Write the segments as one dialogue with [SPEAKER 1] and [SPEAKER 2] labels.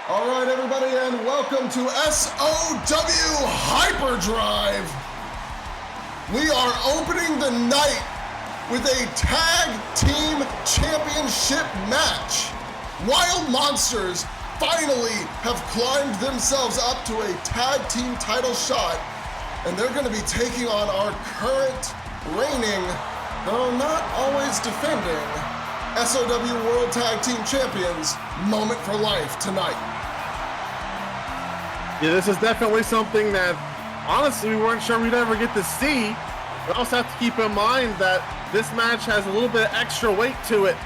[SPEAKER 1] All right, everybody, and welcome to SOW Hyperdrive. We are opening the night with a tag team championship match. Wild Monsters finally have climbed themselves up to a tag team title shot, and they're going to be taking on our current reigning, though not always defending, SOW World Tag Team Champions, Moment for Life tonight.
[SPEAKER 2] Yeah, this is definitely something that, honestly, we weren't sure we'd ever get to see. We also have to keep in mind that this match has a little bit of extra weight to it,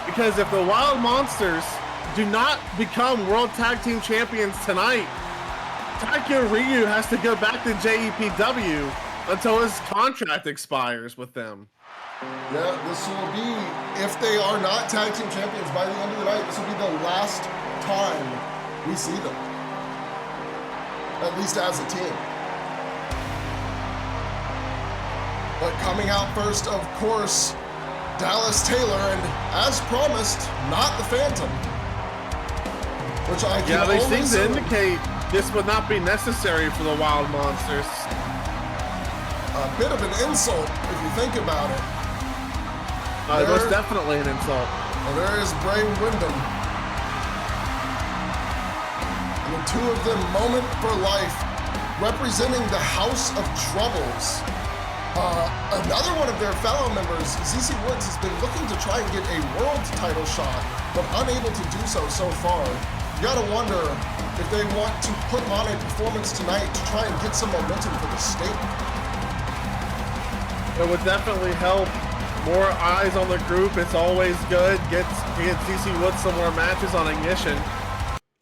[SPEAKER 2] because if the Wild Monsters do not become World Tag Team Champions tonight, Taika Ryu has to go back to JEPW until his contract expires with them.
[SPEAKER 1] Yeah, this will be, if they are not Tag Team Champions by the end of the night, this will be the last time we see them. At least as a team. But coming out first, of course, Dallas Taylor, and as promised, not the Phantom. Which I can
[SPEAKER 2] they
[SPEAKER 1] only
[SPEAKER 2] seem to indicate this would not be necessary for the Wild Monsters.
[SPEAKER 1] A bit of an insult, if you think about it.
[SPEAKER 2] Most definitely an insult.
[SPEAKER 1] Well, there is Bray Windham. And the two of them, Moment for Life, representing the House of Troubles. Another one of their fellow members, ZZ Woods, has been looking to try and get a world title shot, but unable to do so far. You gotta wonder if they want to put on a performance tonight to try and get some momentum for the state.
[SPEAKER 2] It would definitely help. More eyes on the group, it's always good. Get ZZ Woods some more matches on Ignition.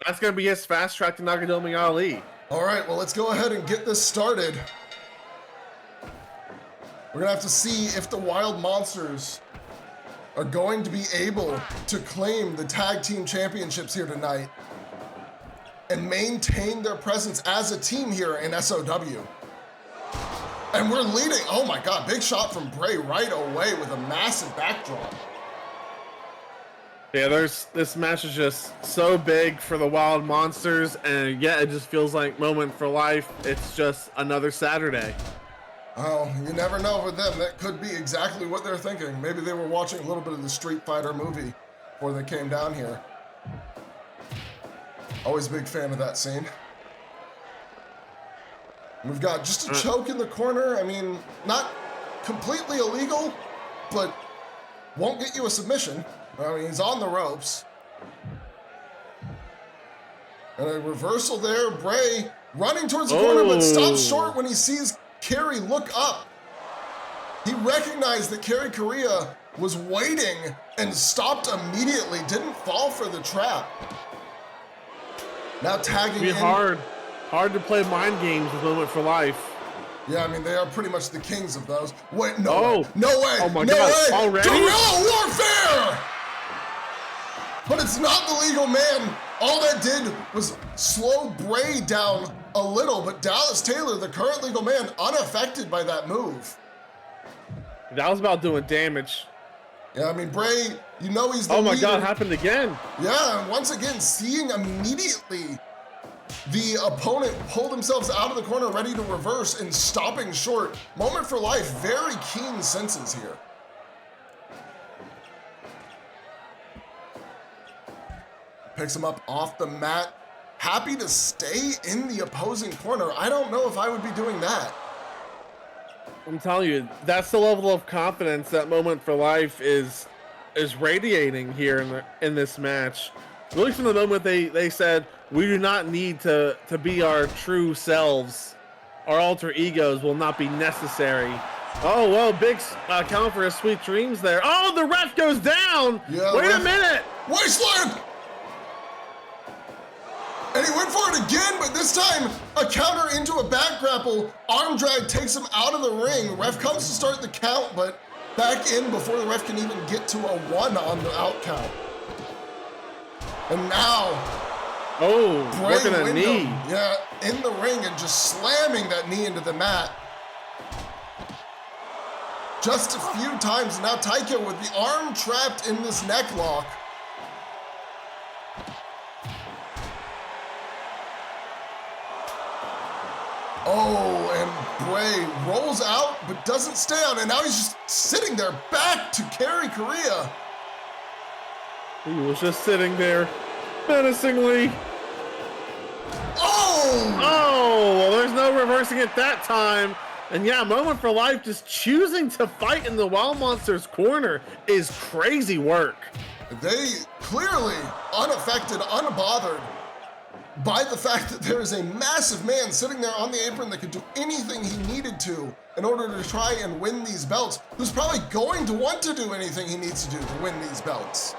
[SPEAKER 2] That's going to be his fast track to Nakatomi Ali.
[SPEAKER 1] All right, well, let's go ahead and get this started. We're going to have to see if the Wild Monsters are going to be able to claim the tag team championships here tonight and maintain their presence as a team here in SOW. And we're leading. Oh my God, big shot from Bray right away with a massive backdrop.
[SPEAKER 2] Yeah, this match is just so big for the Wild Monsters, and yeah, it just feels like Moment for Life. It's just another Saturday.
[SPEAKER 1] Oh, you never know with them. That could be exactly what they're thinking. Maybe they were watching a little bit of the Street Fighter movie before they came down here. Always a big fan of that scene. We've got just a choke in the corner. I mean, not completely illegal, but won't get you a submission. I mean, he's on the ropes. And a reversal there. Bray running towards the corner, but stops short when he sees Kerry look up. He recognized that Kerry Correa was waiting and stopped immediately. Didn't fall for the trap. Now tagging in.
[SPEAKER 2] Hard to play mind games with Moment for Life.
[SPEAKER 1] Yeah, I mean, they are pretty much the kings of those. Wait, no way.
[SPEAKER 2] Oh my God,
[SPEAKER 1] way.
[SPEAKER 2] already?
[SPEAKER 1] Guerrilla warfare! But it's not the legal man. All that did was slow Bray down a little, but Dallas Taylor, the current legal man, unaffected by that move.
[SPEAKER 2] That was about doing damage.
[SPEAKER 1] Yeah, I mean, Bray, you know he's the
[SPEAKER 2] leader.
[SPEAKER 1] leader.
[SPEAKER 2] God, happened again.
[SPEAKER 1] Yeah, and once again, seeing immediately the opponent pull themselves out of the corner, ready to reverse and stopping short. Moment for Life, very keen senses here. Picks him up off the mat. Happy to stay in the opposing corner. I don't know if I would be doing that.
[SPEAKER 2] I'm telling you, that's the level of confidence that Moment for Life is radiating here in this match. Really, from the moment they said, we do not need to be our true selves. Our alter egos will not be necessary. Oh, well, big count for his sweet dreams there. Oh, the ref goes down.
[SPEAKER 1] Yeah,
[SPEAKER 2] wait a minute.
[SPEAKER 1] Wasteland. And he went for it again, but this time a counter into a back grapple. Arm drag takes him out of the ring. Ref comes to start the count, but back in before the ref can even get to a 1 on the out count. And now, Bray
[SPEAKER 2] working a knee.
[SPEAKER 1] Yeah, in the ring and just slamming that knee into the mat. Just a few times. Now Taika with the arm trapped in this neck lock. Oh, and Bray rolls out, but doesn't stay on, and now he's just sitting there back to Kerry Correa.
[SPEAKER 2] He was just sitting there menacingly.
[SPEAKER 1] Oh!
[SPEAKER 2] Oh, well, there's no reversing it that time. And yeah, Moment for Life just choosing to fight in the Wild Monsters corner is crazy work.
[SPEAKER 1] They clearly unaffected, unbothered by the fact that there is a massive man sitting there on the apron that could do anything he needed to in order to try and win these belts, who's probably going to want to do anything he needs to do to win these belts.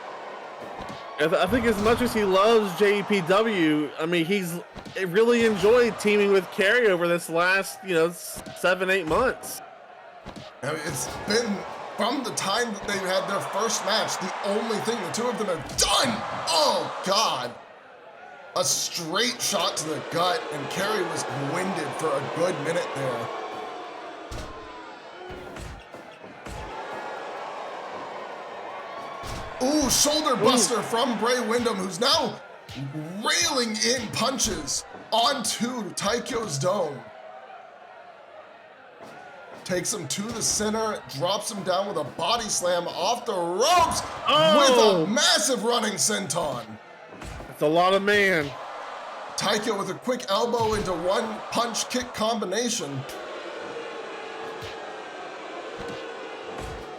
[SPEAKER 2] I think as much as he loves JPW, I mean, he's really enjoyed teaming with Kerry over this last, 7-8 months.
[SPEAKER 1] I mean, it's been from the time that they've had their first match, the only thing the two of them have done. Oh, God. A straight shot to the gut, and Kerry was winded for a good minute there. Ooh, shoulder buster from Bray Windham, who's now railing in punches onto Taikyo's dome. Takes him to the center, drops him down with a body slam off the ropes with a massive running senton.
[SPEAKER 2] It's a lot of man.
[SPEAKER 1] Taikyo with a quick elbow into one punch kick combination.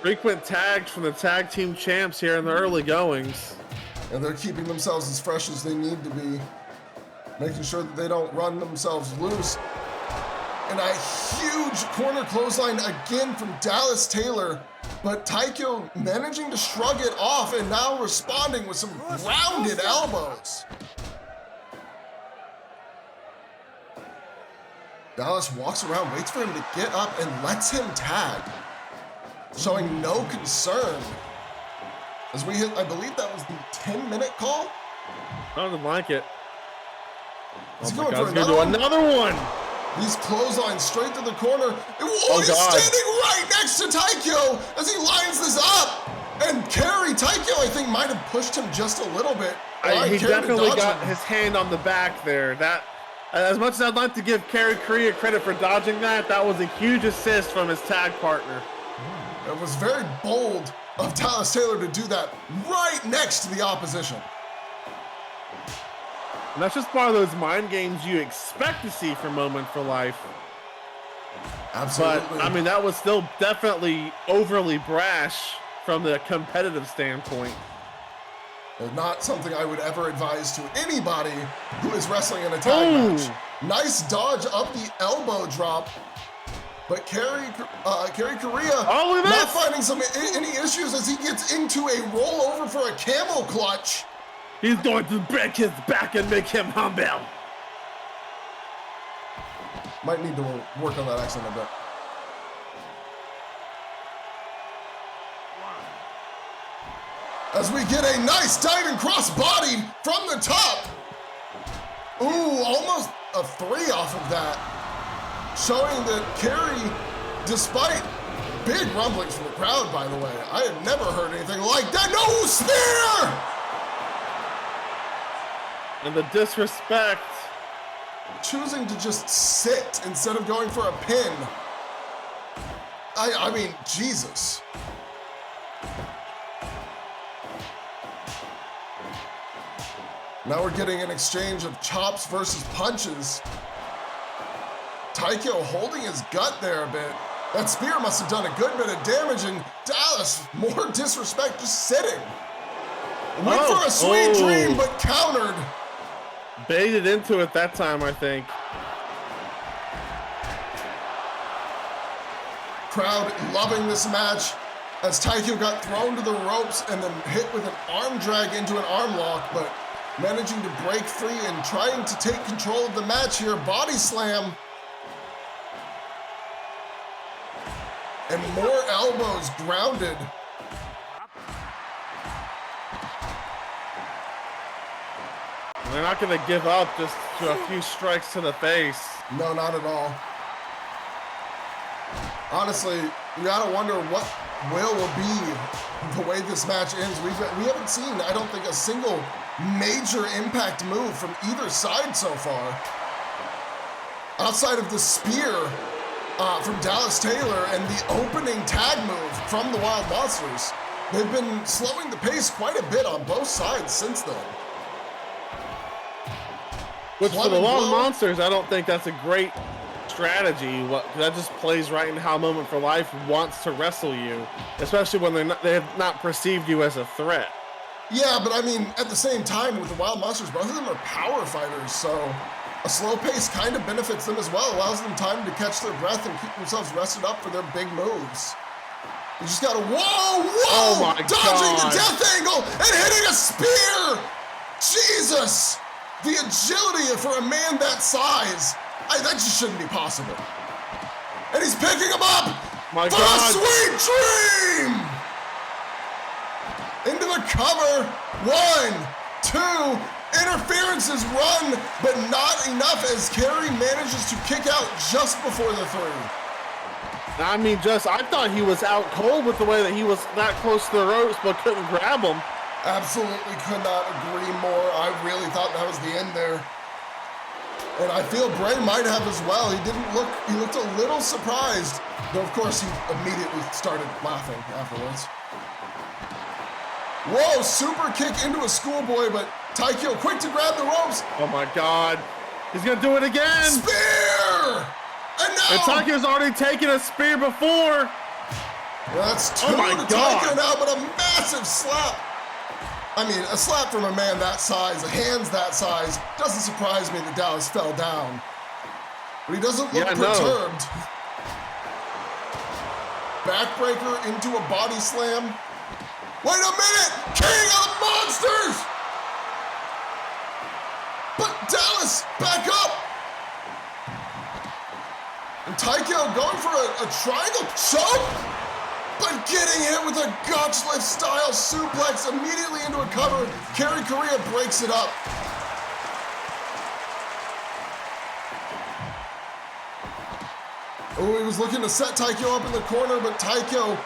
[SPEAKER 2] Frequent tags from the tag team champs here in the early goings.
[SPEAKER 1] And they're keeping themselves as fresh as they need to be, making sure that they don't run themselves loose. And a huge corner clothesline again from Dallas Taylor, but Taikyo managing to shrug it off and now responding with some grounded elbows. Dallas walks around, waits for him to get up, and lets him tag, showing no concern. As we hit, I believe that was the 10-minute call?
[SPEAKER 2] Sounded like it.
[SPEAKER 1] Is
[SPEAKER 2] Oh
[SPEAKER 1] he
[SPEAKER 2] my
[SPEAKER 1] going
[SPEAKER 2] God,
[SPEAKER 1] for
[SPEAKER 2] he's gonna do another one.
[SPEAKER 1] These clotheslines straight to the corner. Oh, he's standing right next to Taikyo as he lines this up. And Taikyo, I think, might have pushed him just a little bit.
[SPEAKER 2] He definitely got his hand on the back there. That, as much as I'd like to give Kerry Correa credit for dodging that, that was a huge assist from his tag partner.
[SPEAKER 1] It was very bold of Dallas Taylor to do that right next to the opposition.
[SPEAKER 2] And that's just part of those mind games you expect to see from Moment for Life.
[SPEAKER 1] Absolutely.
[SPEAKER 2] But, I mean, that was still definitely overly brash from the competitive standpoint.
[SPEAKER 1] Not something I would ever advise to anybody who is wrestling in a tag match. Nice dodge up the elbow drop. But Kerry Correa not finding any issues as he gets into a rollover for a camel clutch.
[SPEAKER 2] He's going to break his back and make him humble.
[SPEAKER 1] Might need to work on that accent a bit. As we get a nice diving cross-body from the top. Ooh, almost a 3 off of that. Showing that Kerry, despite big rumblings from the crowd, by the way, I had never heard anything like that. No, spear!
[SPEAKER 2] And the disrespect.
[SPEAKER 1] Choosing to just sit instead of going for a pin. I mean, Jesus. Now we're getting an exchange of chops versus punches. Taikyo holding his gut there a bit. That spear must have done a good bit of damage, and Dallas, more disrespect, just sitting. Went for a sweet dream, but countered.
[SPEAKER 2] Baited into it that time, I think.
[SPEAKER 1] Crowd loving this match as Taikyo got thrown to the ropes and then hit with an arm drag into an arm lock, but managing to break free and trying to take control of the match here. Body slam. And more elbows grounded.
[SPEAKER 2] They're not going to give up just to a few strikes to the face.
[SPEAKER 1] No, not at all. Honestly, you gotta wonder what will be the way this match ends. We haven't seen, I don't think, a single major impact move from either side so far. outside of the spear from Dallas Taylor and the opening tag move from the Wild Monsters, they've been slowing the pace quite a bit on both sides since then.
[SPEAKER 2] Which for the Wild Monsters, I don't think that's a great strategy. That just plays right into how Moment for Life wants to wrestle you, especially when they have not perceived you as a threat.
[SPEAKER 1] Yeah, but I mean, at the same time, with the Wild Monsters, both of them are power fighters, so a slow pace kind of benefits them as well, allows them time to catch their breath and keep themselves rested up for their big moves. You just gotta, whoa,
[SPEAKER 2] oh my
[SPEAKER 1] dodging
[SPEAKER 2] God.
[SPEAKER 1] the death angle and hitting a spear! Jesus! The agility for a man that size, that just shouldn't be possible. And he's picking him up
[SPEAKER 2] my
[SPEAKER 1] for
[SPEAKER 2] God.
[SPEAKER 1] a sweet dream! Into the cover, 1, 2, interferences run, but not enough as Kerry manages to kick out just before the 3.
[SPEAKER 2] I mean, I thought he was out cold with the way that he was that close to the ropes, but couldn't grab him.
[SPEAKER 1] Absolutely could not agree more. I really thought that was the end there. And I feel Bray might have as well. He looked a little surprised, though of course he immediately started laughing afterwards. Whoa, super kick into a schoolboy, but Taikyo quick to grab the ropes.
[SPEAKER 2] Oh my God, he's gonna do it again.
[SPEAKER 1] Spear! And now...
[SPEAKER 2] And Taikyo's already taken a spear before.
[SPEAKER 1] That's 2 to Taikyo now, but a massive slap. I mean, a slap from a man that size, hands that size, doesn't surprise me that Dallas fell down. But he doesn't look perturbed. Backbreaker into a body slam. Wait a minute! King of Monsters! But Dallas, back up! And Taikyo going for a triangle choke? But getting hit with a gotch lift style suplex immediately into a cover. Kerry Correa breaks it up. Oh, he was looking to set Taikyo up in the corner, but Taikyo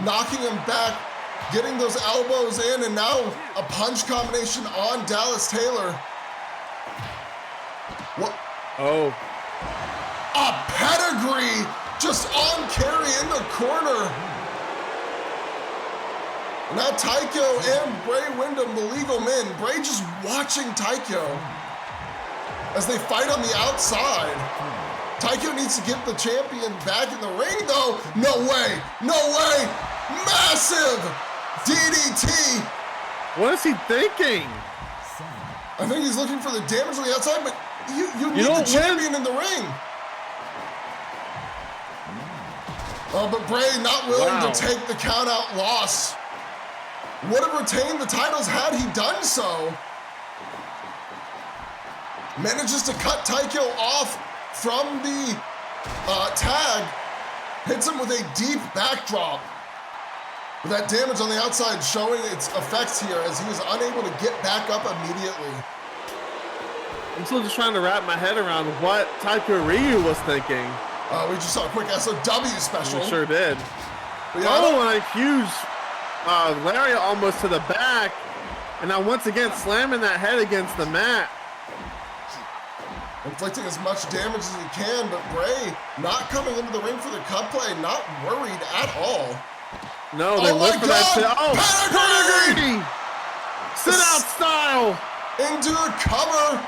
[SPEAKER 1] knocking him back, getting those elbows in, and now a punch combination on Dallas Taylor. What?
[SPEAKER 2] Oh.
[SPEAKER 1] A pedigree just on Kerry in the corner. Now Taikyo and Bray Windham, the legal men. Bray just watching Taikyo as they fight on the outside. Taikyo needs to get the champion back in the ring though. No way, no way. Massive DDT.
[SPEAKER 2] What is he thinking?
[SPEAKER 1] I think he's looking for the damage on the outside, but you need the champion in the ring. Oh, but Bray not willing to take the count-out loss. Would have retained the titles had he done so. Manages to cut Taikyo off from the tag. Hits him with a deep backdrop. With that damage on the outside showing its effects here as he is unable to get back up immediately.
[SPEAKER 2] I'm still just trying to wrap my head around what Taikyo Ryu was thinking.
[SPEAKER 1] We just saw a quick SOW special.
[SPEAKER 2] We sure did.
[SPEAKER 1] Yeah,
[SPEAKER 2] and a huge lariat almost to the back. And now once again slamming that head against the mat.
[SPEAKER 1] Inflicting as much damage as he can, but Bray not coming into the ring for the cut play, not worried at all.
[SPEAKER 2] No, they look for that sit. Oh,
[SPEAKER 1] pedigree!
[SPEAKER 2] Sit out style.
[SPEAKER 1] Into a cover.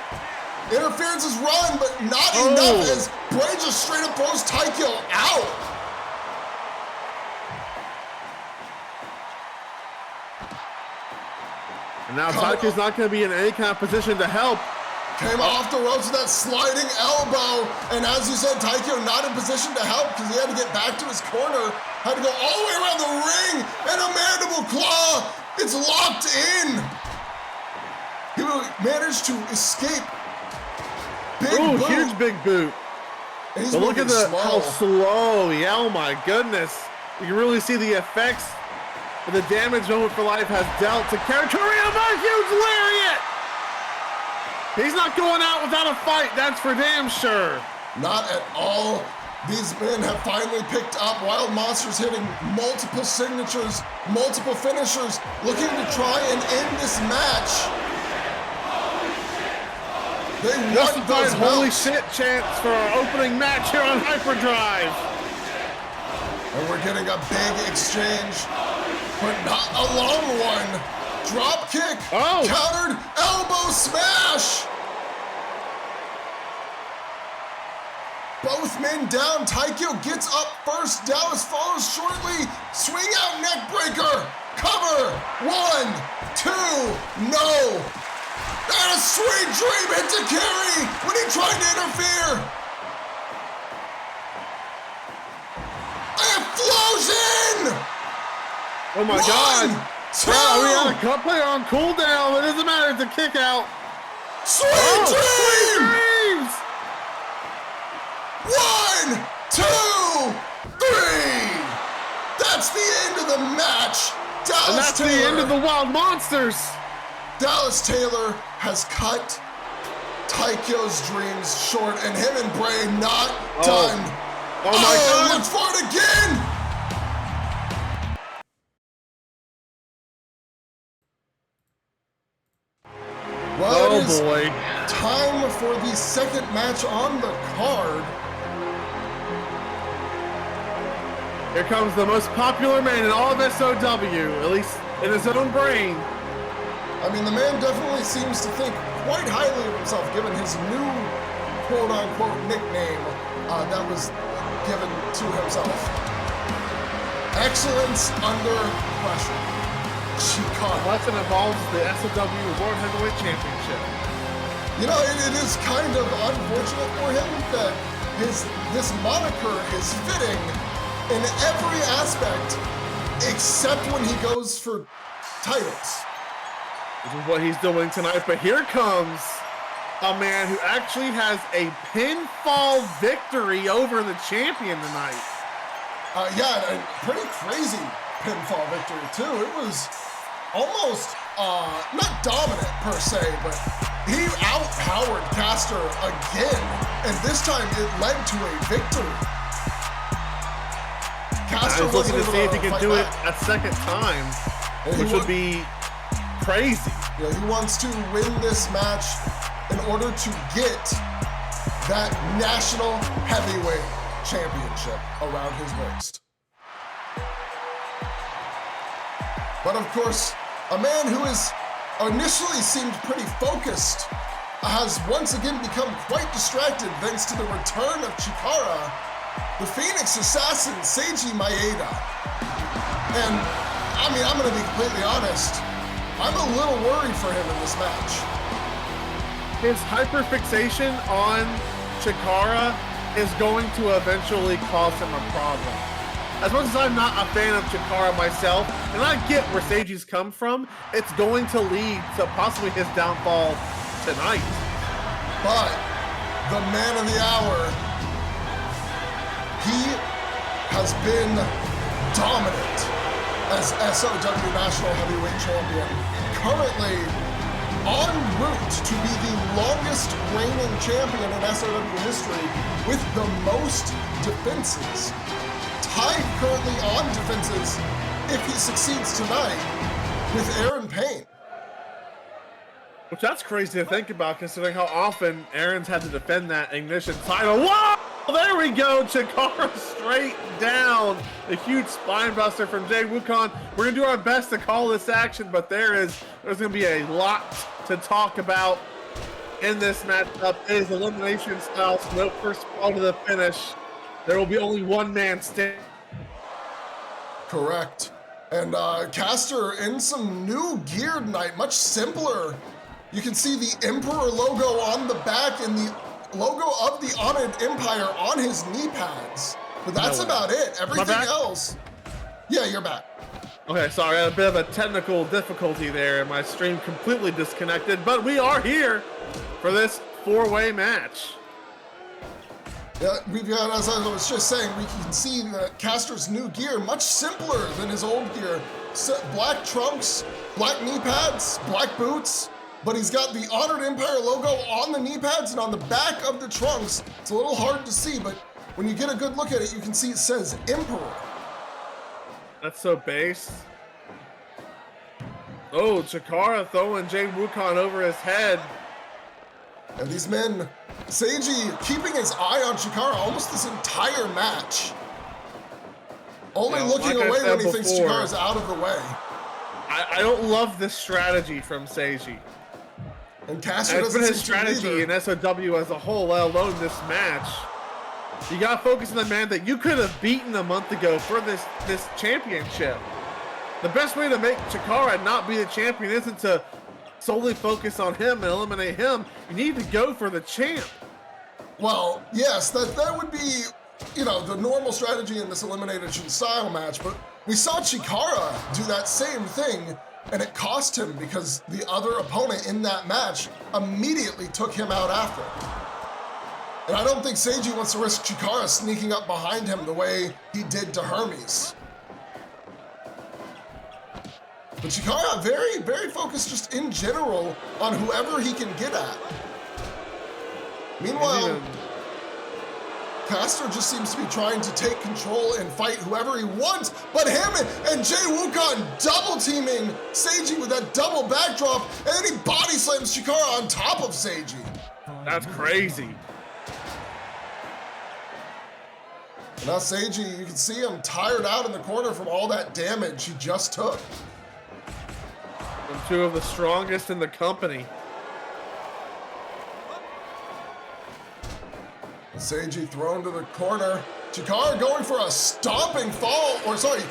[SPEAKER 1] Interference is run, but not enough as Bray just straight up throws Taikyo out.
[SPEAKER 2] And now Taikyo's not going to be in any kind of position to help.
[SPEAKER 1] Came off the ropes with that sliding elbow. And as you said, Taikyo not in position to help because he had to get back to his corner. Had to go all the way around the ring. And a mandible claw. It's locked in. He managed to escape.
[SPEAKER 2] Ooh, huge big boot.
[SPEAKER 1] But
[SPEAKER 2] look at how slow. Yeah, oh my goodness. You can really see the effects that the damage Moment for Life has dealt to Kerry Correa. A huge lariat. He's not going out without a fight, that's for damn sure.
[SPEAKER 1] Not at all. These men have finally picked up. Wild Monsters hitting multiple signatures, multiple finishers, looking to try and end this match. They want
[SPEAKER 2] Justified
[SPEAKER 1] those
[SPEAKER 2] holy
[SPEAKER 1] belts.
[SPEAKER 2] shit chants for our opening match here on Hyperdrive.
[SPEAKER 1] And we're getting a big exchange, but not a long one. Drop kick, countered, elbow smash. Both men down. Taikyo gets up first. Dallas follows shortly. Swing out neck breaker. Cover. 1, 2, no. And a sweet dream hit to carry when he tried to interfere. Explosion!
[SPEAKER 2] Oh my
[SPEAKER 1] 1,
[SPEAKER 2] God.
[SPEAKER 1] 2.
[SPEAKER 2] We had a cut player on cooldown. It doesn't matter. It's a kick out.
[SPEAKER 1] Sweet dream!
[SPEAKER 2] Sweet dreams!
[SPEAKER 1] 1, 2, 3. That's the end of the match.
[SPEAKER 2] And that's the end of the Wild Monsters.
[SPEAKER 1] Dallas Taylor has cut Taikyo's dreams short, and him and Bray not done.
[SPEAKER 2] Oh my God.
[SPEAKER 1] Look for it again. Well, it is time for the second match on the card.
[SPEAKER 2] Here comes the most popular man in all of SOW, at least in his own brain.
[SPEAKER 1] I mean, the man definitely seems to think quite highly of himself, given his new quote-unquote nickname that was given to himself. Excellence under pressure. Chikara.
[SPEAKER 2] Lesson involves the SOW World Heavyweight Championship.
[SPEAKER 1] You know, it is kind of unfortunate for him that this moniker is fitting in every aspect except when he goes for titles.
[SPEAKER 2] This is what he's doing tonight, but here comes a man who actually has a pinfall victory over the champion tonight.
[SPEAKER 1] Yeah, a pretty crazy pinfall victory too. It was almost, not dominant per se, but he outpowered Caster again, and this time it led to a victory. Caster
[SPEAKER 2] was looking to see if he can do it a second time, which would be crazy.
[SPEAKER 1] Yeah, he wants to win this match in order to get that national heavyweight championship around his waist. But of course, a man who is initially seemed pretty focused has once again become quite distracted thanks to the return of Chikara, the Phoenix Assassin Seiji Maeda. And I mean, I'm gonna be completely honest, I'm a little worried for him in this match.
[SPEAKER 2] His hyperfixation on Chikara is going to eventually cause him a problem. As much as I'm not a fan of Chikara myself, and I get where Seiji's come from, it's going to lead to possibly his downfall tonight.
[SPEAKER 1] But the man of the hour, he has been dominant as SOW National Heavyweight Champion, currently en route to be the longest reigning champion in SOW history with the most defenses. Tied currently on defenses, if he succeeds tonight, with Aaron Payne.
[SPEAKER 2] Which that's crazy to think about, considering how often Aaron's had to defend that Ignition title. Whoa! There we go, Chikara straight down. A huge spine buster from Jay Wukong. We're gonna do our best to call this action, but there's gonna be a lot to talk about in this matchup. It is elimination style, so no first fall to the finish. There will be only one man standing.
[SPEAKER 1] Correct. And Caster in some new gear tonight, much simpler. You can see the Emperor logo on the back and the logo of the Honored Empire on his knee pads. But that's about it. Everything else. Yeah, you're back.
[SPEAKER 2] Okay, sorry, I had a bit of a technical difficulty there. My stream completely disconnected, but we are here for this four-way match.
[SPEAKER 1] Yeah, we've got, as I was just saying, we can see that Caster's new gear, much simpler than his old gear. Black trunks, black knee pads, black boots, but he's got the Honored Empire logo on the knee pads and on the back of the trunks. It's a little hard to see, but when you get a good look at it, you can see it says Emperor.
[SPEAKER 2] That's so base. Oh, Chikara throwing Jay Wukong over his head.
[SPEAKER 1] And these men, Seiji keeping his eye on Chikara almost this entire match. Only looking
[SPEAKER 2] like
[SPEAKER 1] away when he thinks Chikara's out of the way.
[SPEAKER 2] I don't love this strategy from Seiji.
[SPEAKER 1] And Caster
[SPEAKER 2] it's
[SPEAKER 1] doesn't
[SPEAKER 2] been his
[SPEAKER 1] seem to
[SPEAKER 2] strategy
[SPEAKER 1] either.
[SPEAKER 2] in SOW as a whole, let alone this match. You gotta focus on the man that you could have beaten a month ago for this championship. The best way to make Chikara not be the champion isn't to solely focus on him and eliminate him. You need to go for the champ.
[SPEAKER 1] Well, yes, that would be, you know, the normal strategy in this elimination style match, but we saw Chikara do that same thing, and it cost him because the other opponent in that match immediately took him out after. And I don't think Seiji wants to risk Chikara sneaking up behind him the way he did to Hermes. But Chikara, very, very focused just in general on whoever he can get at. Meanwhile, Caster just seems to be trying to take control and fight whoever he wants, but him and Jay Wukong double teaming Seiji with that double backdrop, and then he body slams Chikara on top of Seiji.
[SPEAKER 2] That's crazy.
[SPEAKER 1] And now Seiji, you can see him tired out in the corner from all that damage he just took.
[SPEAKER 2] And two of the strongest in the company.
[SPEAKER 1] Seiji thrown to the corner. Chikara going for a stomping fall, or sorry,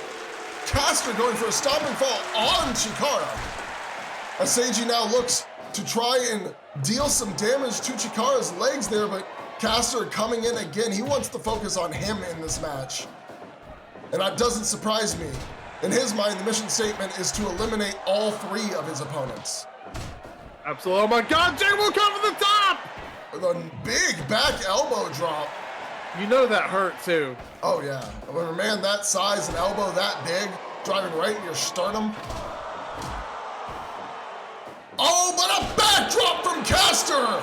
[SPEAKER 1] Caster going for a stomping fall on Chikara. As Seiji now looks to try and deal some damage to Chikara's legs there, but Caster coming in again. He wants to focus on him in this match. And that doesn't surprise me. In his mind, the mission statement is to eliminate all three of his opponents.
[SPEAKER 2] Absolutely. Oh my God, Jay will come to the top!
[SPEAKER 1] With a big back elbow drop.
[SPEAKER 2] You know that hurt too.
[SPEAKER 1] Oh yeah, when a man that size, an elbow that big, driving right in your sternum. Oh, but a backdrop from Caster!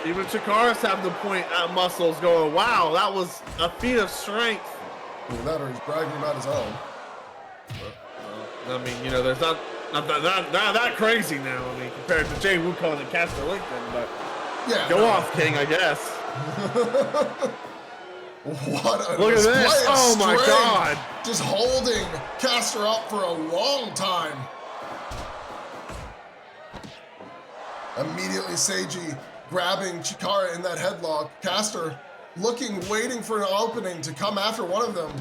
[SPEAKER 2] Even Chikara's having to point at muscles going, wow, that was a feat of strength.
[SPEAKER 1] Either that or he's bragging about his own.
[SPEAKER 2] I mean, you know, there's not that crazy now, I mean, compared to Jay Wukong and Caster Lincoln, but
[SPEAKER 1] yeah,
[SPEAKER 2] go off, King, I guess.
[SPEAKER 1] What a
[SPEAKER 2] Look at
[SPEAKER 1] display
[SPEAKER 2] this.
[SPEAKER 1] of
[SPEAKER 2] Oh my
[SPEAKER 1] strength.
[SPEAKER 2] God.
[SPEAKER 1] Just holding Caster up for a long time. Immediately Seiji grabbing Chikara in that headlock. Caster looking, waiting for an opening to come after one of them.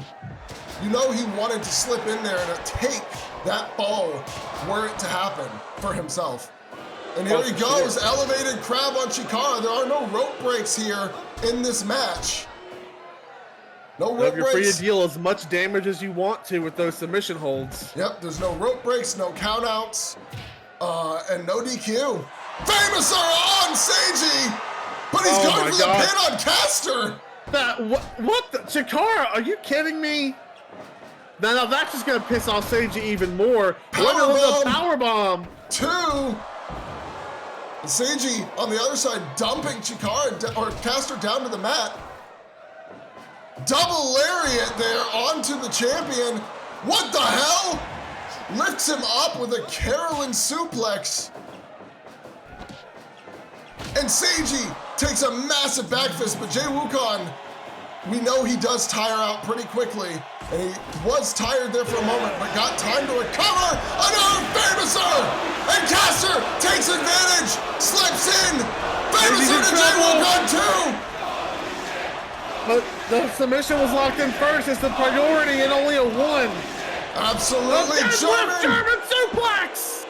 [SPEAKER 1] You know he wanted to slip in there and take that fall were it to happen for himself. And here he goes, elevated crab on Chikara. There are no rope breaks here in this match. No rope breaks.
[SPEAKER 2] You're free to deal as much damage as you want to with those submission holds.
[SPEAKER 1] Yep, there's no rope breaks, no countouts, and no DQ. Famouser on Seiji, but he's going for the pin on Caster.
[SPEAKER 2] What the, Chikara, are you kidding me? Now that's just gonna piss off Seiji even more. Powerbomb.
[SPEAKER 1] Two. And Seiji on the other side dumping Chikara or Caster down to the mat. Double lariat there onto the champion. What the hell? Lifts him up with a Carolyn suplex. And Seiji takes a massive back fist, but Jay Wukong, we know he does tire out pretty quickly. And he was tired there for a moment, but got time to recover. Another Famouser! And Caster takes advantage, slips in. Famouser to Jay Wukong too!
[SPEAKER 2] But the submission was locked in first. It's the priority and only a one.
[SPEAKER 1] Absolutely,
[SPEAKER 2] German suplex!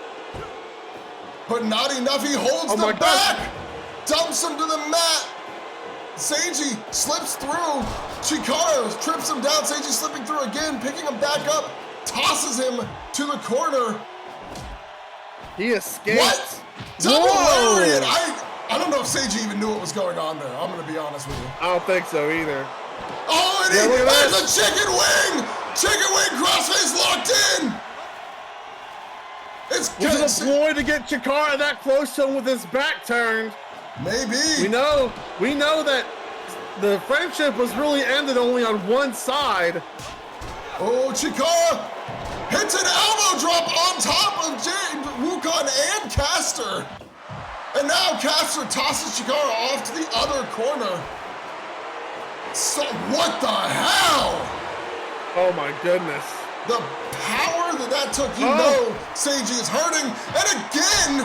[SPEAKER 1] But not enough, he holds the back. Dumps him to the mat. Seiji slips through. Chikara trips him down. Seiji slipping through again, picking him back up, tosses him to the corner.
[SPEAKER 2] He escaped.
[SPEAKER 1] What? Double lariat. I don't know if Seiji even knew what was going on there. I'm gonna be honest with you.
[SPEAKER 2] I don't think so either.
[SPEAKER 1] Oh, and he has a chicken wing! Chicken wing crossface locked in! It's good.
[SPEAKER 2] Was it a ploy to get Chikara that close to him with his back turned?
[SPEAKER 1] Maybe.
[SPEAKER 2] We know that the friendship was really ended only on one side.
[SPEAKER 1] Oh, Chikara hits an elbow drop on top of Jay Wukong and Caster. And now Caster tosses Chikara off to the other corner. So, what the hell?
[SPEAKER 2] Oh my goodness.
[SPEAKER 1] The power that took, you know Seiji is hurting. And again,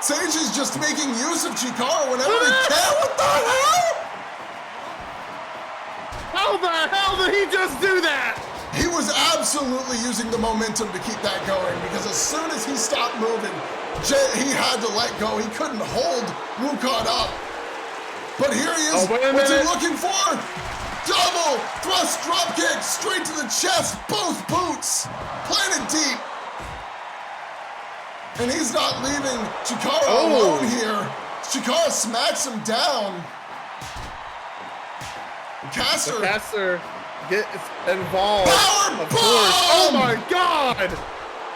[SPEAKER 1] Seiji's just making use of Chikara whenever he can. What the hell?
[SPEAKER 2] How the hell did he just do that?
[SPEAKER 1] He was absolutely using the momentum to keep that going because as soon as he stopped moving, he had to let go. He couldn't hold Wukong up. But here he is. What's he looking for? Double thrust drop kick straight to the chest. Both boots planted deep. And he's not leaving Chikara alone here. Chikara smacks him down. Caster
[SPEAKER 2] gets involved.
[SPEAKER 1] Power
[SPEAKER 2] of
[SPEAKER 1] bomb!
[SPEAKER 2] course. Oh my God!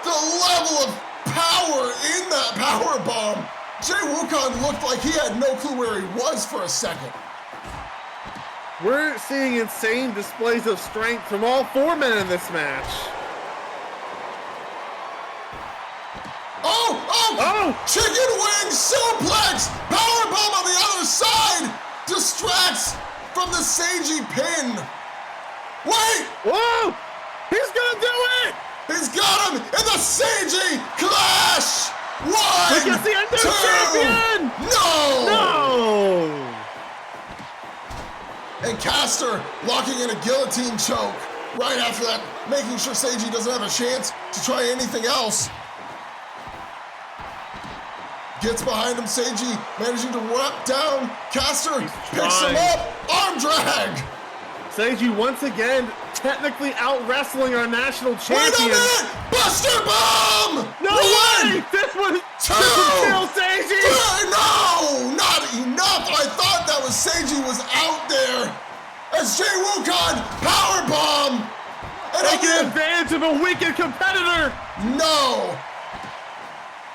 [SPEAKER 1] The level of power in that power bomb. Jay Wukong looked like he had no clue where he was for a second.
[SPEAKER 2] We're seeing insane displays of strength from all 4 men in this match.
[SPEAKER 1] Oh! Chicken wing suplex! Power bomb on the other side! Distracts from the Seiji pin. Wait!
[SPEAKER 2] Whoa! He's gonna do it!
[SPEAKER 1] He's got him in the Seiji clash! 1,
[SPEAKER 2] We can see a new
[SPEAKER 1] 2,
[SPEAKER 2] champion!
[SPEAKER 1] No!
[SPEAKER 2] No!
[SPEAKER 1] And Caster locking in a guillotine choke right after that, making sure Seiji doesn't have a chance to try anything else. Gets behind him, Seiji managing to wrap down. Caster picks him up, arm drag.
[SPEAKER 2] Seiji once again technically out-wrestling our national champion.
[SPEAKER 1] Wait a minute! Buster Bomb!
[SPEAKER 2] No
[SPEAKER 1] 1,
[SPEAKER 2] way! This was kill Seiji!
[SPEAKER 1] 3, no! Not enough! I thought that was Seiji was out there. As Jay Wukong power bomb!
[SPEAKER 2] Taking advantage of a weakened competitor!
[SPEAKER 1] No!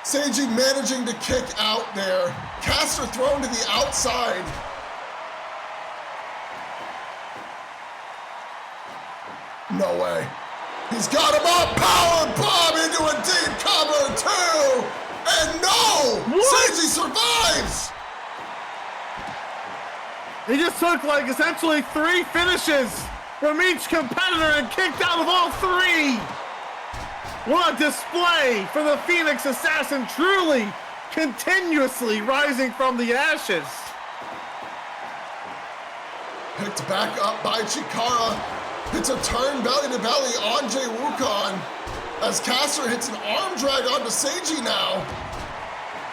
[SPEAKER 1] Seiji managing to kick out there. Caster thrown to the outside. No way. He's got him up. Power bomb into a deep cover, 2. And no!
[SPEAKER 2] What?
[SPEAKER 1] Seiji survives!
[SPEAKER 2] He just took like essentially 3 finishes from each competitor and kicked out of all 3. What a display for the Phoenix Assassin, truly continuously rising from the ashes.
[SPEAKER 1] Picked back up by Chikara. Hits a turn belly to belly on Jay Wukong as Caster hits an arm drag onto Seiji now.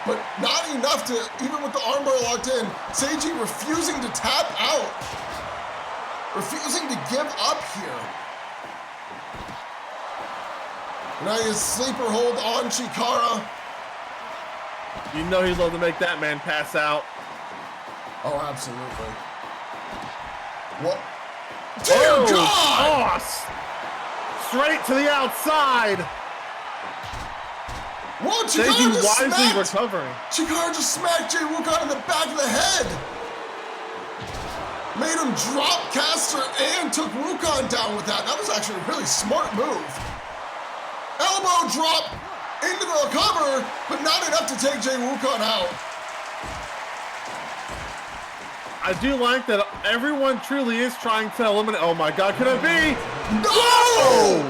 [SPEAKER 1] But not enough to, even with the armbar locked in, Seiji refusing to tap out. Refusing to give up here. Now his sleeper hold on Chikara.
[SPEAKER 2] You know he'd love to make that man pass out.
[SPEAKER 1] Oh, absolutely. What? Dear God!
[SPEAKER 2] Straight to the outside.
[SPEAKER 1] Whoa, Chikara just
[SPEAKER 2] wisely recovering.
[SPEAKER 1] Chikara just smacked Jay Wukong in the back of the head. Made him drop Caster and took Wukong down with that. That was actually a really smart move. Elbow drop into the cover, but not enough to take Jay Wukong out.
[SPEAKER 2] I do like that everyone truly is trying to eliminate. Oh my God, could it be?
[SPEAKER 1] No!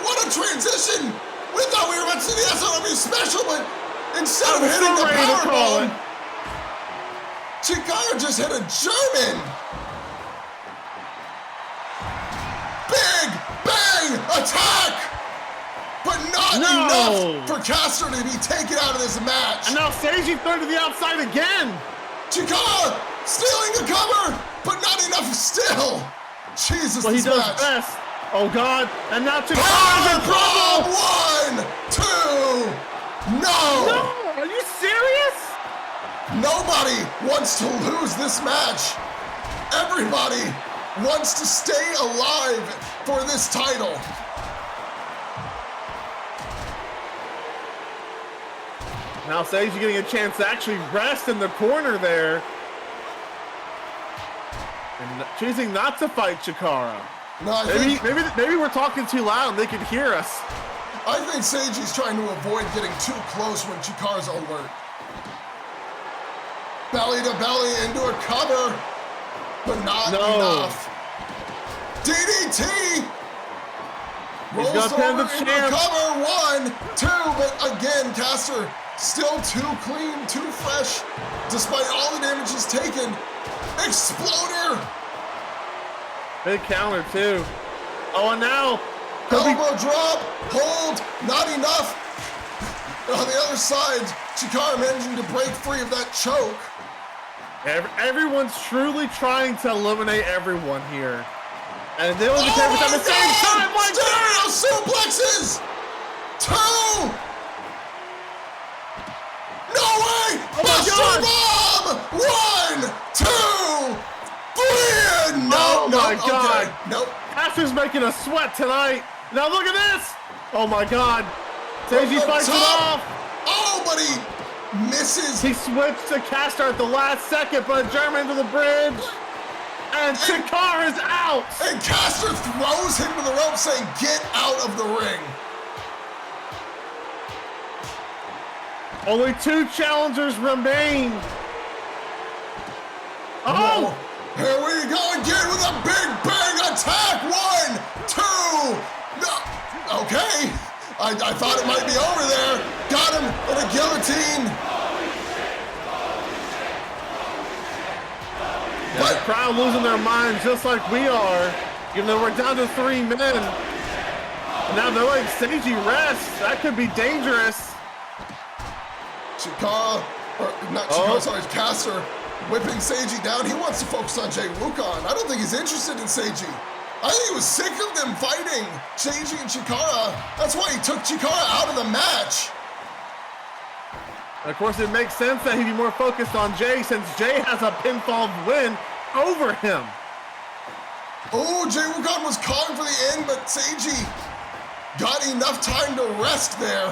[SPEAKER 1] What a transition! We thought we were about to see the SOW special, but instead of hitting the power bomb, Chikara just hit a German. Big bang attack! But not enough for Caster to be taken out of this match.
[SPEAKER 2] And now Seiji thrown to the outside again.
[SPEAKER 1] Chikara stealing the cover, but not enough still. Jesus,
[SPEAKER 2] well, he does
[SPEAKER 1] match.
[SPEAKER 2] best. Oh God, and now Chikara's in trouble.
[SPEAKER 1] 1, 2, no.
[SPEAKER 2] Are you serious?
[SPEAKER 1] Nobody wants to lose this match. Everybody wants to stay alive for this title.
[SPEAKER 2] Now Seiji getting a chance to actually rest in the corner there. And choosing not to fight Chikara.
[SPEAKER 1] No,
[SPEAKER 2] maybe we're talking too loud and they can hear us.
[SPEAKER 1] I think Seiji's trying to avoid getting too close when Chikara's alert. Belly to belly into a cover, but not enough. DDT! Rolls over into a cover, 1, 2, but again, Caster still too clean, too fresh, despite all the damage he's taken. Exploder!
[SPEAKER 2] Big counter too. Oh, and now
[SPEAKER 1] elbow drop, hold, not enough. On the other side, Chikara managing to break free of that choke.
[SPEAKER 2] Everyone's truly trying to eliminate everyone here. And they will be taking at the same time.
[SPEAKER 1] Stereo suplexes! 2! No way! Buster Bomb! 1, 2, 3! No,
[SPEAKER 2] my God.
[SPEAKER 1] Okay. Nope.
[SPEAKER 2] Caster's making a sweat tonight. Now look at this! Oh my God. Seiji fights it off.
[SPEAKER 1] Oh, but he misses.
[SPEAKER 2] He switched to Caster at the last second, but German to the bridge. And Chikara is out!
[SPEAKER 1] And Caster throws him to the rope saying, get out of the ring.
[SPEAKER 2] Only 2 challengers remain. Oh!
[SPEAKER 1] Here we go again with a big bang attack. 1, 2. No. Okay. I thought it might be over there. Got him in a guillotine.
[SPEAKER 2] The crowd losing their minds just like we are, even though we're down to 3 men. Now they're like Seiji rest. That could be dangerous.
[SPEAKER 1] Chikara, or not Chikara, sorry, Caster whipping Seiji down. He wants to focus on Jay Wukong. I don't think he's interested in Seiji. I think he was sick of them fighting Seiji and Chikara. That's why he took Chikara out of the match.
[SPEAKER 2] And of course, it makes sense that he'd be more focused on Jay since Jay has a pinfall win over him.
[SPEAKER 1] Oh, Jay Wukong was calling for the end, but Seiji got enough time to rest there.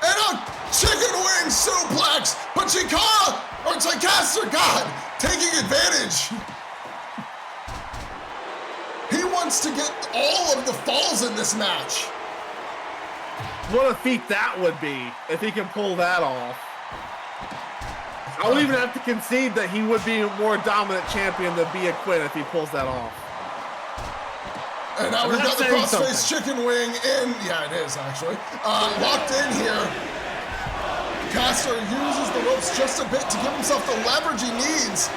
[SPEAKER 1] And a chicken wing suplex, but Chikara, or Caster, God, taking advantage. He wants to get all of the falls in this match.
[SPEAKER 2] What a feat that would be if he can pull that off. I would even have to concede that he would be a more dominant champion than Be a Quinn if he pulls that off.
[SPEAKER 1] And now we've got the crossface chicken wing in. Yeah, it is actually. Locked in here. Caster uses the ropes just a bit to give himself the leverage he needs.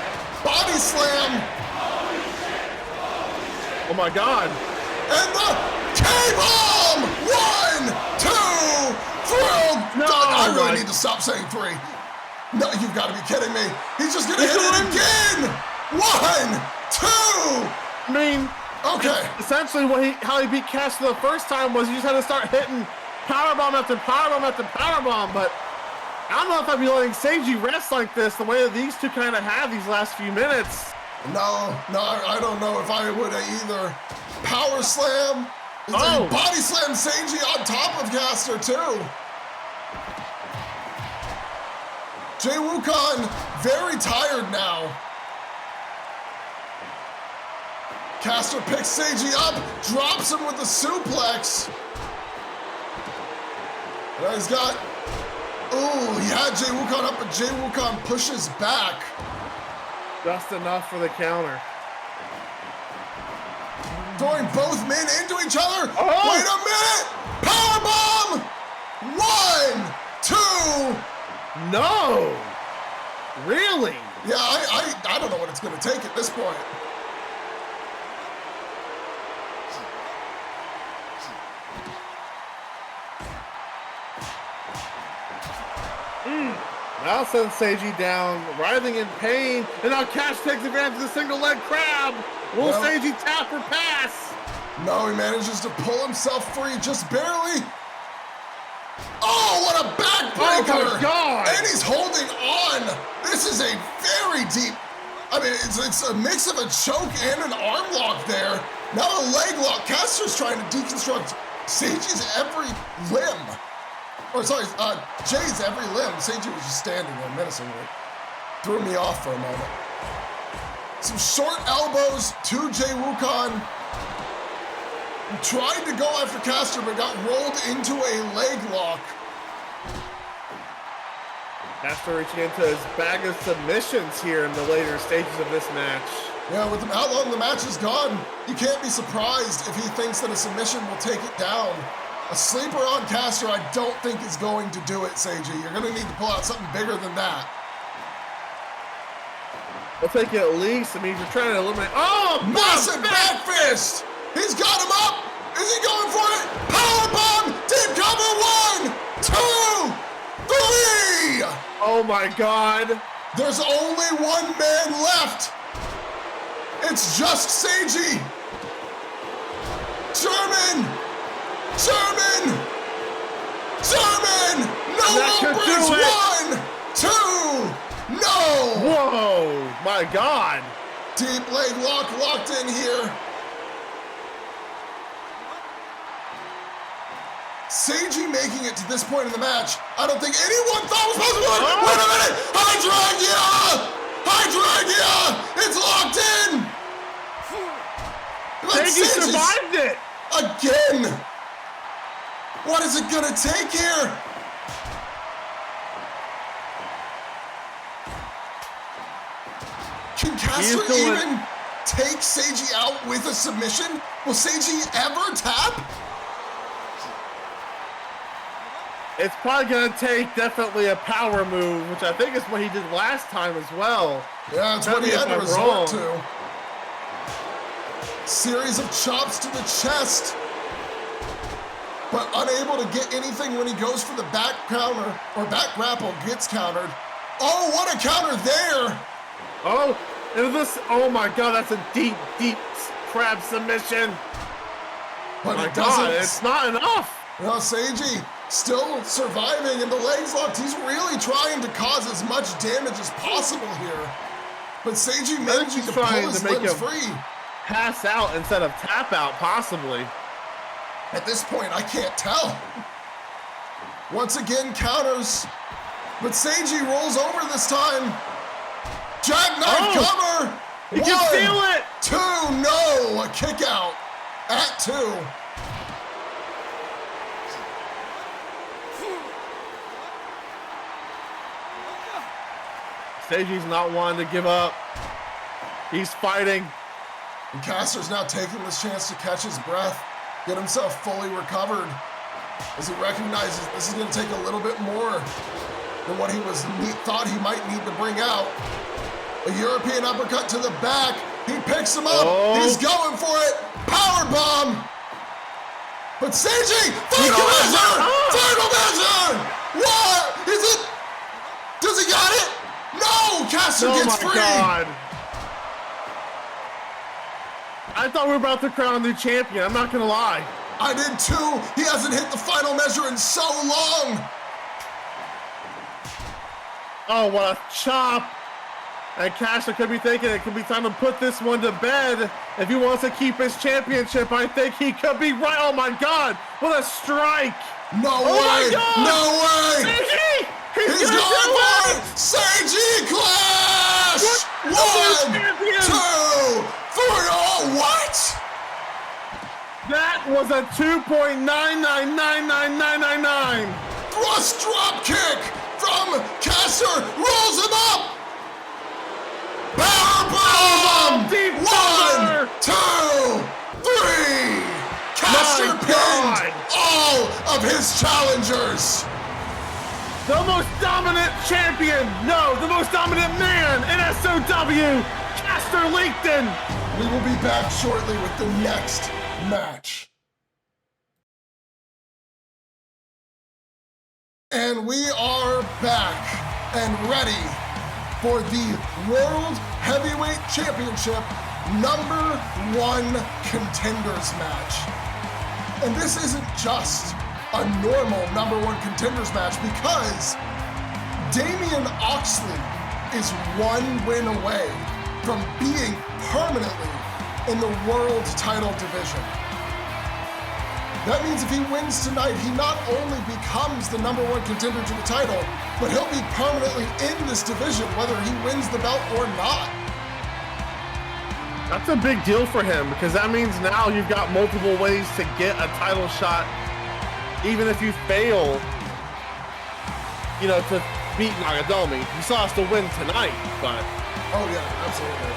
[SPEAKER 1] Body slam.
[SPEAKER 2] Oh my God.
[SPEAKER 1] And the K-bomb! 1, 2, 3.
[SPEAKER 2] No,
[SPEAKER 1] I really need to stop saying 3. No, you've got to be kidding me. He's just gonna hit it again. 1, 2.
[SPEAKER 2] I mean,
[SPEAKER 1] okay.
[SPEAKER 2] Essentially, how he beat Caster the first time was he just had to start hitting powerbomb after powerbomb after powerbomb. But I don't know if I'd be letting Seiji rest like this the way that these two kind of have these last few minutes.
[SPEAKER 1] No, I don't know if I would either. Power slam. Body slam Seiji on top of Caster too. Jay Wukong very tired now. Caster picks Seiji up, drops him with the suplex. And he's got, he had Jay Wukong up, but Jay Wukong pushes back.
[SPEAKER 2] Just enough for the counter.
[SPEAKER 1] Throwing both men into each other. Wait a minute! Powerbomb! 1, 2.
[SPEAKER 2] No! Really?
[SPEAKER 1] Yeah, I don't know what it's gonna take at this point.
[SPEAKER 2] Now sends Seiji down, writhing in pain, and now Cash takes advantage of the single leg crab. Will Seiji tap or pass?
[SPEAKER 1] No, he manages to pull himself free, just barely. Oh, what a backbreaker!
[SPEAKER 2] Oh my God!
[SPEAKER 1] And he's holding on. This is a very deep, I mean, it's a mix of a choke and an arm lock there. Now a leg lock. Caster's trying to deconstruct Seiji's every limb. Or sorry, Jay's every limb. Seiji was just standing there menacingly. Threw me off for a moment. Some short elbows to Jay Wukong. Tried to go after Caster, but got rolled into a leg lock.
[SPEAKER 2] Caster reaching into his bag of submissions here in the later stages of this match.
[SPEAKER 1] Yeah, with how long the match is gone, you can't be surprised if he thinks that a submission will take it down. A sleeper on Caster I don't think is going to do it, Seiji. You're going to need to pull out something bigger than that.
[SPEAKER 2] We'll take it at least. I mean, if you're trying to eliminate... Oh!
[SPEAKER 1] Massive back fist! He's got him up! Is he going for it? Powerbomb! Deep cover! 1, 2, 3!
[SPEAKER 2] Oh my God!
[SPEAKER 1] There's only one man left! It's just Seiji! German! German! German! No breaks! 1, 2, no!
[SPEAKER 2] Whoa! My God!
[SPEAKER 1] Deep leg lock locked in here. Seiji making it to this point in the match, I don't think anyone thought was possible.
[SPEAKER 2] Oh.
[SPEAKER 1] Wait a minute! Hydragia! It's locked in!
[SPEAKER 2] Seiji survived it!
[SPEAKER 1] Again! What is it gonna take here? Can Caster even take Seiji out with a submission? Will Seiji ever tap?
[SPEAKER 2] It's probably gonna take definitely a power move, which I think is what he did last time as well.
[SPEAKER 1] Yeah, that's what he had to resort to. Series of chops to the chest, but unable to get anything when he goes for the back counter, or back grapple gets countered. Oh, what a counter there!
[SPEAKER 2] Oh, and this, oh my God, that's a deep, deep crab submission.
[SPEAKER 1] But
[SPEAKER 2] my
[SPEAKER 1] it doesn't.
[SPEAKER 2] God, it's not enough.
[SPEAKER 1] No, Seiji still surviving and the legs locked. He's really trying to cause as much damage as possible here. But Seiji managing to pull his limbs free.
[SPEAKER 2] Pass out instead of tap out, possibly.
[SPEAKER 1] At this point, I can't tell. Once again, counters. But Seiji rolls over this time. Jackknife cover.
[SPEAKER 2] You can feel it.
[SPEAKER 1] 2, no, a kick out at 2.
[SPEAKER 2] Seiji's not wanting to give up. He's fighting.
[SPEAKER 1] And Caster's now taking this chance to catch his breath, get himself fully recovered, as he recognizes this is going to take a little bit more than what he thought he might need to bring out. A European uppercut to the back. He picks him up. Oh. He's going for it. Power bomb. But Seiji, final measure! Final measure! What? Is it? Does he got it? No! Caster gets free!
[SPEAKER 2] God. I thought we were about to crown a new champion. I'm not gonna lie.
[SPEAKER 1] I did too. He hasn't hit the final measure in so long.
[SPEAKER 2] Oh, what a chop. And Caster could be thinking it could be time to put this one to bed. If he wants to keep his championship, I think he could be right. Oh my God, what a strike.
[SPEAKER 1] No way, no way.
[SPEAKER 2] Seiji!
[SPEAKER 1] He's going for it! Seiji Clash! 1, 2, 3, oh, what?
[SPEAKER 2] That was a 2.9999999.
[SPEAKER 1] Thrust drop kick from Caster, rolls him up! Power bomb! 1, 2, 3! Caster pinned all of his challengers!
[SPEAKER 2] The most dominant champion, no, the most dominant man in SOW, Caster Leakton.
[SPEAKER 1] We will be back shortly with the next match. And we are back and ready for the World Heavyweight Championship #1 contenders match. And this isn't just a normal #1 contenders match, because Damian Oxley is 1 win away from being permanently in the world title division. That means if he wins tonight, he not only becomes the #1 contender to the title, but he'll be permanently in this division, whether he wins the belt or not.
[SPEAKER 2] That's a big deal for him, because that means now you've got multiple ways to get a title shot, even if you fail, you know, to beat Nagadomi. He saw us to win tonight, but...
[SPEAKER 1] Oh yeah, absolutely.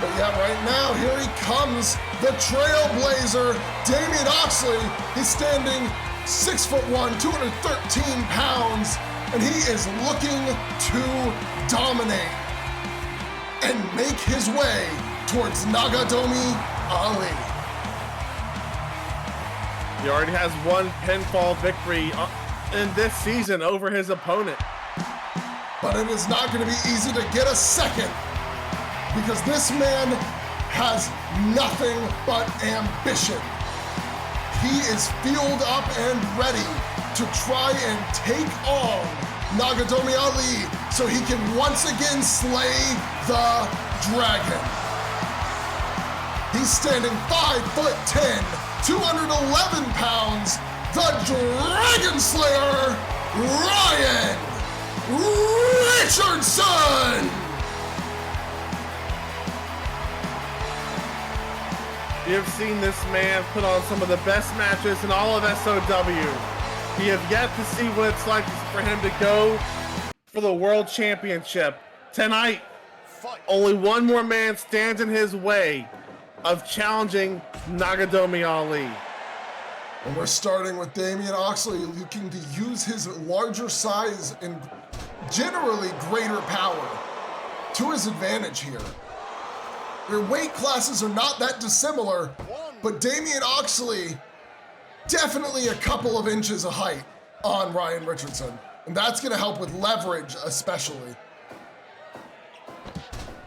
[SPEAKER 1] But yeah, right now, here he comes, the Trailblazer, Damian Oxley. He's standing 6'1", 213 pounds, and he is looking to dominate and make his way towards Nagadomi Ali.
[SPEAKER 2] He already has one pinfall victory in this season over his opponent.
[SPEAKER 1] But it is not going to be easy to get a second, because this man has nothing but ambition. He is fueled up and ready to try and take on Nagadomi Ali so he can once again slay the dragon. He's standing 5'10", 211 pounds, the Dragon Slayer, Ryan Richardson!
[SPEAKER 2] You've seen this man put on some of the best matches in all of SOW. We have yet to see what it's like for him to go for the World Championship. Tonight, only one more man stands in his way of challenging Nagadomi Ali.
[SPEAKER 1] And we're starting with Damian Oxley looking to use his larger size and generally greater power to his advantage here. Their weight classes are not that dissimilar, but Damian Oxley definitely a couple of inches of height on Ryan Richardson. And that's gonna help with leverage especially.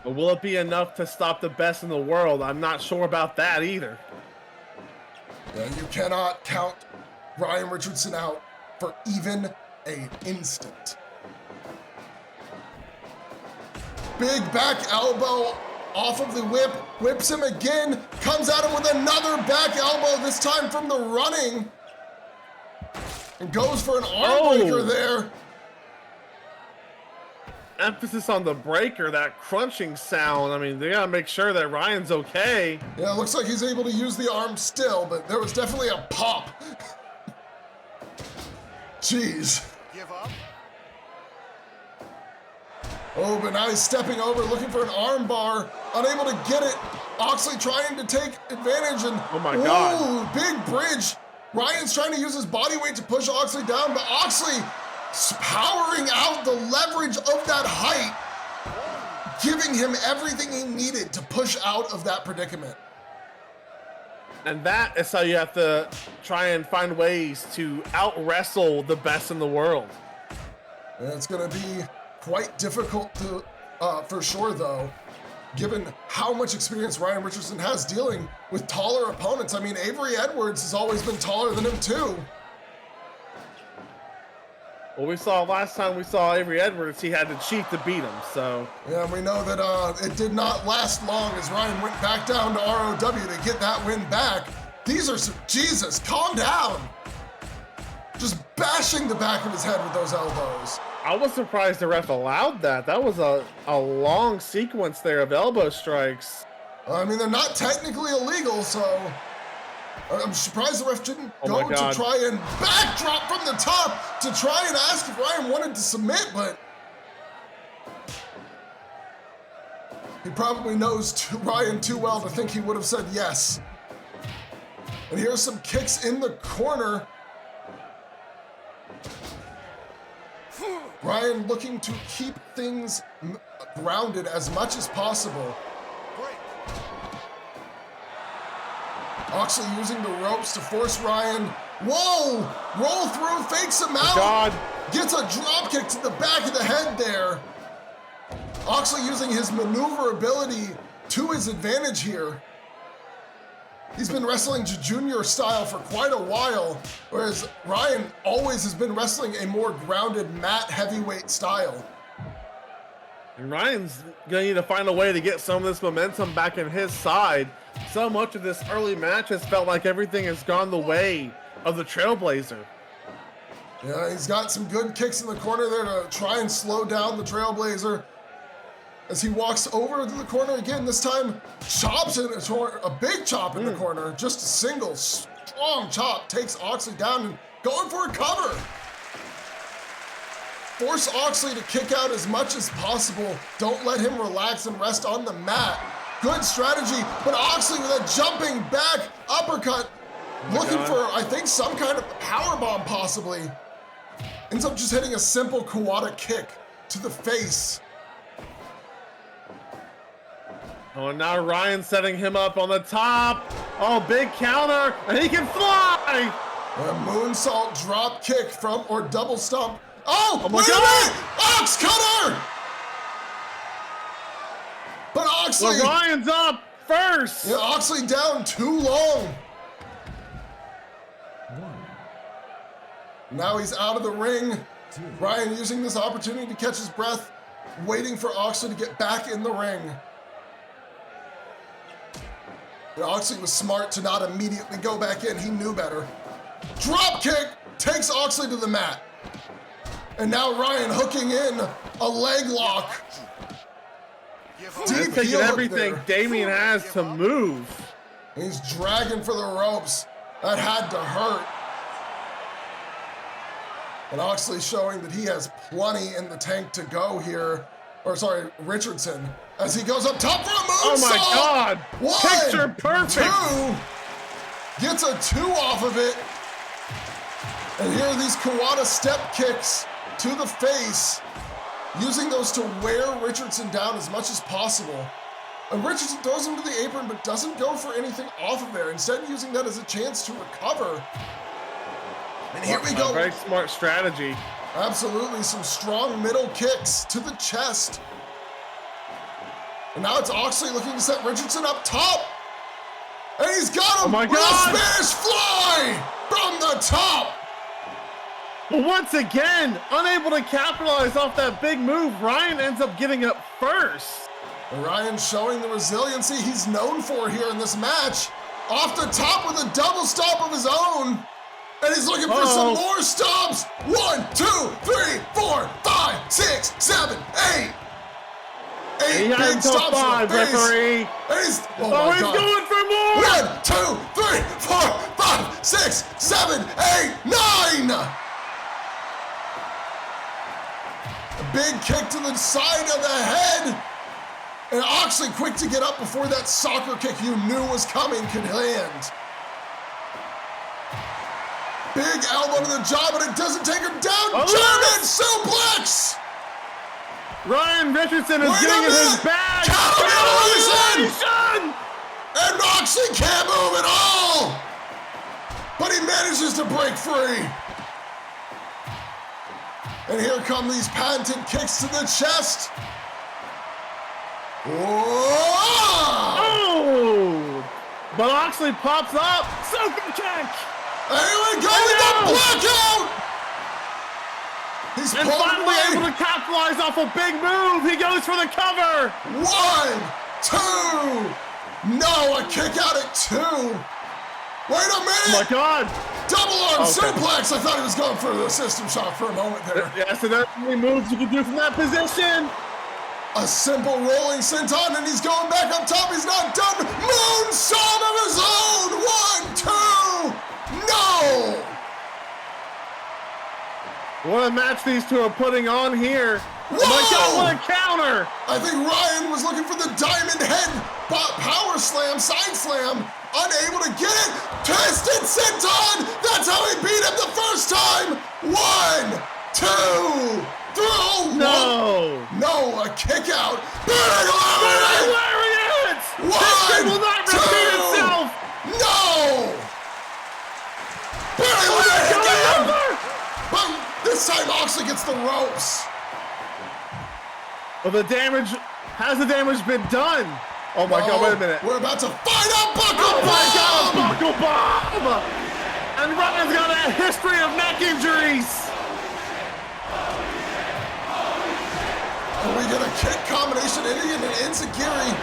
[SPEAKER 2] But will it be enough to stop the best in the world? I'm not sure about that either.
[SPEAKER 1] Yeah, you cannot count Ryan Richardson out for even an instant. Big back elbow off of the whip, whips him again, comes at him with another back elbow, this time from the running, and goes for an arm breaker there.
[SPEAKER 2] Emphasis on the breaker, that crunching sound. I mean, they gotta make sure that Ryan's okay.
[SPEAKER 1] Yeah, it looks like he's able to use the arm still, but there was definitely a pop. Jeez.
[SPEAKER 3] Give up.
[SPEAKER 1] Oh, but now he's stepping over, looking for an arm bar, unable to get it. Oxley trying to take advantage and
[SPEAKER 2] oh my God.
[SPEAKER 1] Ooh, big bridge. Ryan's trying to use his body weight to push Oxley down, but Oxley powering out the leverage of that height, giving him everything he needed to push out of that predicament.
[SPEAKER 2] And that is how you have to try and find ways to out-wrestle the best in the world.
[SPEAKER 1] And it's gonna be quite difficult to, for sure though, given how much experience Ryan Richardson has dealing with taller opponents. I mean, Avery Edwards has always been taller than him too.
[SPEAKER 2] Well, we saw last time we saw Avery Edwards, he had to cheat to beat him, so.
[SPEAKER 1] Yeah, we know that it did not last long as Ryan went back down to ROW to get that win back. These are some, Jesus, calm down. Just bashing the back of his head with those elbows.
[SPEAKER 2] I was surprised the ref allowed that. That was a long sequence there of elbow strikes.
[SPEAKER 1] I mean, they're not technically illegal, so I'm surprised the ref didn't go to try and backdrop from the top to try and ask if Ryan wanted to submit, but he probably knows Ryan too well to think he would have said yes. And here's some kicks in the corner. Ryan looking to keep things grounded as much as possible. Oxley using the ropes to force Ryan. Whoa! Roll through, fakes him out.
[SPEAKER 2] God.
[SPEAKER 1] Gets a drop kick to the back of the head there. Oxley using his maneuverability to his advantage here. He's been wrestling junior style for quite a while, whereas Ryan always has been wrestling a more grounded mat heavyweight style.
[SPEAKER 2] And Ryan's gonna need to find a way to get some of this momentum back in his side. So much of this early match has felt like everything has gone the way of the Trailblazer.
[SPEAKER 1] Yeah, he's got some good kicks in the corner there to try and slow down the Trailblazer. As he walks over to the corner again, this time chops in a big chop in the corner. Just a single strong chop takes Oxley down and going for a cover. Force Oxley to kick out as much as possible. Don't let him relax and rest on the mat. Good strategy, but Oxley with a jumping back uppercut. Looking for, I think, some kind of power bomb possibly. Ends up just hitting a simple Kawada kick to the face.
[SPEAKER 2] Oh, and now Ryan setting him up on the top. Oh, big counter, and he can fly!
[SPEAKER 1] A moonsault drop kick from, or double stomp. Oh
[SPEAKER 2] my
[SPEAKER 1] wait
[SPEAKER 2] God!
[SPEAKER 1] a minute! Ox cutter! But Oxley...
[SPEAKER 2] Well, Ryan's up first!
[SPEAKER 1] Yeah, Oxley down too long. Now he's out of the ring. Ryan using this opportunity to catch his breath, waiting for Oxley to get back in the ring. And Oxley was smart to not immediately go back in. He knew better. Drop kick takes Oxley to the mat. And now Ryan hooking in a leg lock.
[SPEAKER 2] He's taking everything Damien has to move.
[SPEAKER 1] He's dragging for the ropes. That had to hurt. And Oxley showing that he has plenty in the tank to go here. Or sorry, Richardson. As he goes up top for a moonsault.
[SPEAKER 2] Oh my God!
[SPEAKER 1] One,
[SPEAKER 2] Picture perfect!
[SPEAKER 1] 2. Gets a 2 off of it. And here are these Kawada step kicks to the face. Using those to wear Richardson down as much as possible. And Richardson throws him to the apron but doesn't go for anything off of there. Instead using that as a chance to recover. And here we go.
[SPEAKER 2] Very smart strategy.
[SPEAKER 1] Absolutely, some strong middle kicks to the chest. And now it's Oxley looking to set Richardson up top. And he's got him with a Spanish fly from the top.
[SPEAKER 2] But once again, unable to capitalize off that big move, Ryan ends up getting up first.
[SPEAKER 1] And Ryan showing the resiliency he's known for here in this match. Off the top with a double stomp of his own. And he's looking for some more stomps. 1, 2, 3, 4, 5, 6, 7, 8. 8 big stomps to the face.
[SPEAKER 2] Referee.
[SPEAKER 1] And he's,
[SPEAKER 2] he's going for more.
[SPEAKER 1] 1, 2, 3, 4, 5, 6, 7, 8, 9. A big kick to the side of the head. And Oxley quick to get up before that soccer kick you knew was coming could land. Big elbow to the jaw, but it doesn't take him down. German suplex!
[SPEAKER 2] Ryan Richardson is getting in his bag.
[SPEAKER 1] Counter-mutilation! And Moxley can't move at all! But he manages to break free. And here come these patented kicks to the chest. Whoa!
[SPEAKER 2] Oh! But Oxley pops up. Super kick!
[SPEAKER 1] And here we go with the blackout! He's
[SPEAKER 2] finally able to capitalize off a big move. He goes for the cover.
[SPEAKER 1] 1, 2. No, a kick out at 2. Wait a minute!
[SPEAKER 2] Oh my God!
[SPEAKER 1] Double arm suplex! I thought he was going for the system shock for a moment there.
[SPEAKER 2] Yes, and there's many moves you can do from that position.
[SPEAKER 1] A simple rolling senton, and he's going back up top. He's not done. Moonsault of his own. 1, 2. No!
[SPEAKER 2] What a match these two are putting on here.
[SPEAKER 1] Whoa!
[SPEAKER 2] Oh my God, what a counter!
[SPEAKER 1] I think Ryan was looking for the diamond head power slam, side slam. Unable to get it. Twisted senton. That's how he beat him the first time. 1, 2, 3.
[SPEAKER 2] No!
[SPEAKER 1] No, a kick out. Big lariat! 1,
[SPEAKER 2] This will not repeat itself!
[SPEAKER 1] No! Big lariat again! But this time Oxley gets the ropes.
[SPEAKER 2] Well, has the damage been done? Oh my God, wait a minute.
[SPEAKER 1] We're about to find out Buckle
[SPEAKER 2] Oh
[SPEAKER 1] Bomb!
[SPEAKER 2] my God, a Buckle Bomb! And Ryan's got a history of neck injuries.
[SPEAKER 1] And we get a kick combination ending in an enziguri.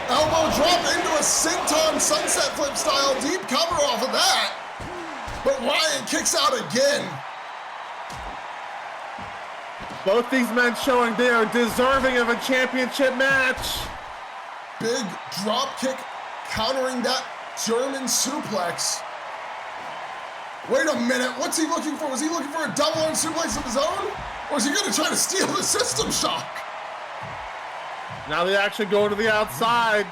[SPEAKER 1] Elbow drop into a senton sunset flip style deep cover off of that. But Ryan kicks out again.
[SPEAKER 2] Both these men showing they are deserving of a championship match.
[SPEAKER 1] Big drop kick countering that German suplex. Wait a minute, what's he looking for? Was he looking for a double arm suplex of his own? Or is he going to try to steal the system shock?
[SPEAKER 2] Now they actually go to the outside.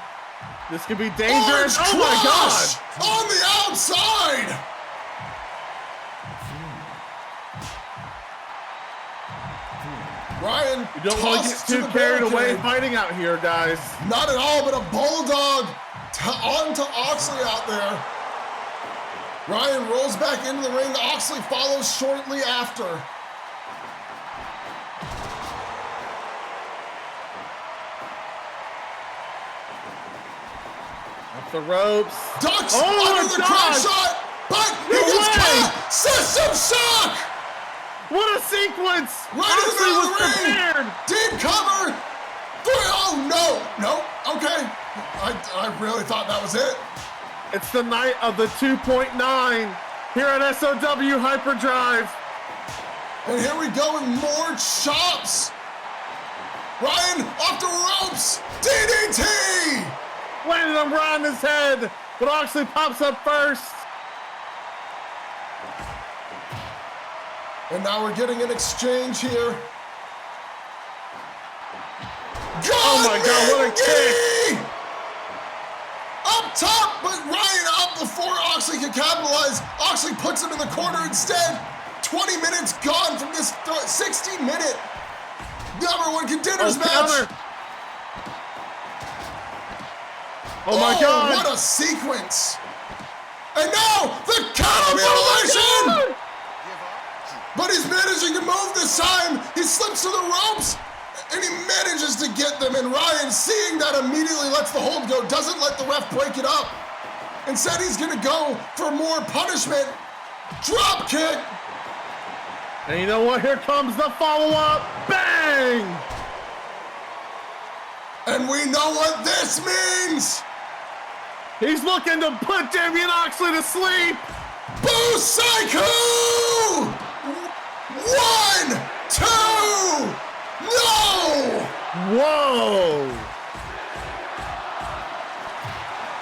[SPEAKER 2] This could be dangerous. Oh my God!
[SPEAKER 1] On the outside! Ryan,
[SPEAKER 2] you don't want to get too carried away fighting out here, guys.
[SPEAKER 1] Not at all, but a bulldog onto Oxley out there. Ryan rolls back into the ring. Oxley follows shortly after.
[SPEAKER 2] Up the ropes.
[SPEAKER 1] Ducks under the crotch shot, but he gets caught. System shock!
[SPEAKER 2] What a sequence!
[SPEAKER 1] Right
[SPEAKER 2] was prepared.
[SPEAKER 1] Deep cover. Oh no! Okay, I really thought that was it.
[SPEAKER 2] It's the night of the 2.9 here at SOW Hyperdrive.
[SPEAKER 1] And here we go with more chops. Ryan off the ropes. DDT!
[SPEAKER 2] Landed him right on his head, but Oxley pops up first.
[SPEAKER 1] And now we're getting an exchange here.
[SPEAKER 2] Oh my God, what a kick!
[SPEAKER 1] Up top, but Ryan up before Oxley can capitalize. Oxley puts him in the corner instead. 20 minutes gone from this 60-minute #1 contenders match.
[SPEAKER 2] Counter. Oh my God!
[SPEAKER 1] What a sequence! And now the counter mutilation! But he's managing to move this time. He slips to the ropes, and he manages to get them. And Ryan, seeing that, immediately lets the hold go, doesn't let the ref break it up. Instead, he's gonna go for more punishment. Drop kick.
[SPEAKER 2] And you know what? Here comes the follow-up. Bang!
[SPEAKER 1] And we know what this means.
[SPEAKER 2] He's looking to put Damian Oxley to sleep.
[SPEAKER 1] Busaiku! 1, 2, no!
[SPEAKER 2] Whoa!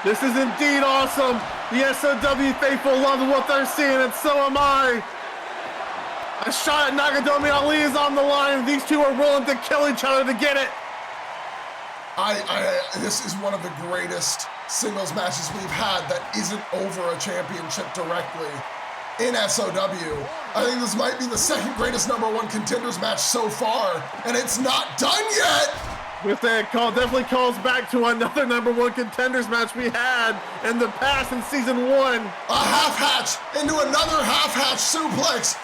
[SPEAKER 2] This is indeed awesome. The SOW faithful love what they're seeing, and so am I. A shot at Nagatomi Ali is on the line. These two are willing to kill each other to get it.
[SPEAKER 1] This is one of the greatest singles matches we've had that isn't over a championship directly in SOW. I think this might be the second greatest #1 contenders match so far, and it's not done yet.
[SPEAKER 2] With that call, definitely calls back to another #1 contenders match we had in the past in season 1.
[SPEAKER 1] A half hatch into another half hatch suplex.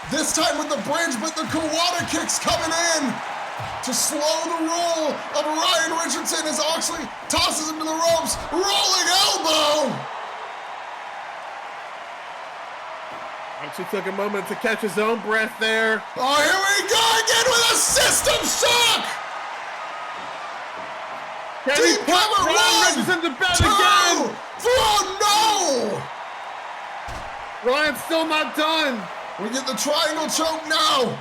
[SPEAKER 1] This time with the bridge, but the Kawada kicks coming in to slow the roll of Ryan Richardson as Oxley tosses him to the ropes. Rolling elbow.
[SPEAKER 2] Oxley took a moment to catch his own breath there.
[SPEAKER 1] Oh, here we go again with a system shock. Deep cover,
[SPEAKER 2] Ryan Richardson to bed again.
[SPEAKER 1] 3, no!
[SPEAKER 2] Ryan's still not done.
[SPEAKER 1] We get the triangle choke now.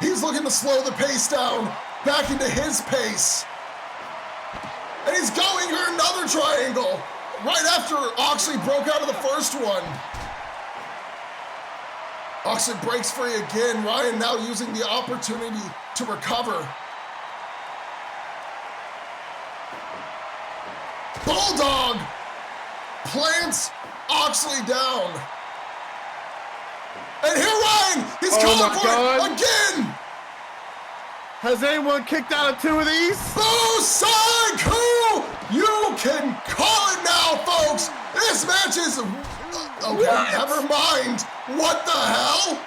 [SPEAKER 1] He's looking to slow the pace down, back into his pace. And he's going for another triangle, right after Oxley broke out of the first one. Oxley breaks free again. Ryan now using the opportunity to recover. Bulldog plants Oxley down. And here Ryan, he's calling for it again.
[SPEAKER 2] Has anyone kicked out of 2 of these?
[SPEAKER 1] Busaiku! You can call it now, folks. This match is, okay, never mind. What the hell?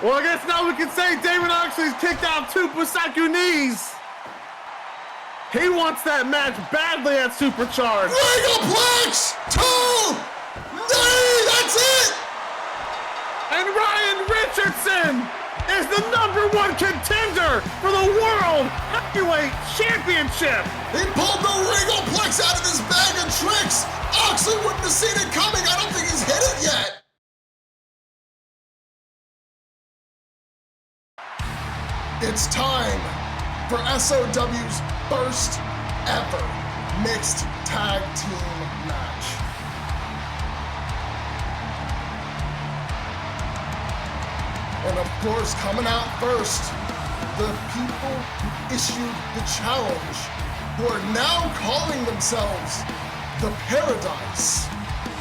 [SPEAKER 2] Well, I guess now we can say David Oxley's kicked out 2 Busaiku knees. He wants that match badly at Supercharged.
[SPEAKER 1] Regaplex 2! That's it!
[SPEAKER 2] And Ryan Richardson is the #1 contender for the World Heavyweight Championship.
[SPEAKER 1] He pulled the Regaplex out of his bag of tricks. Oxley wouldn't have seen it coming. I don't think he's hit it yet. It's time for SOW's first ever mixed tag team match. And of course, coming out first, the people who issued the challenge, who are now calling themselves the Paradise.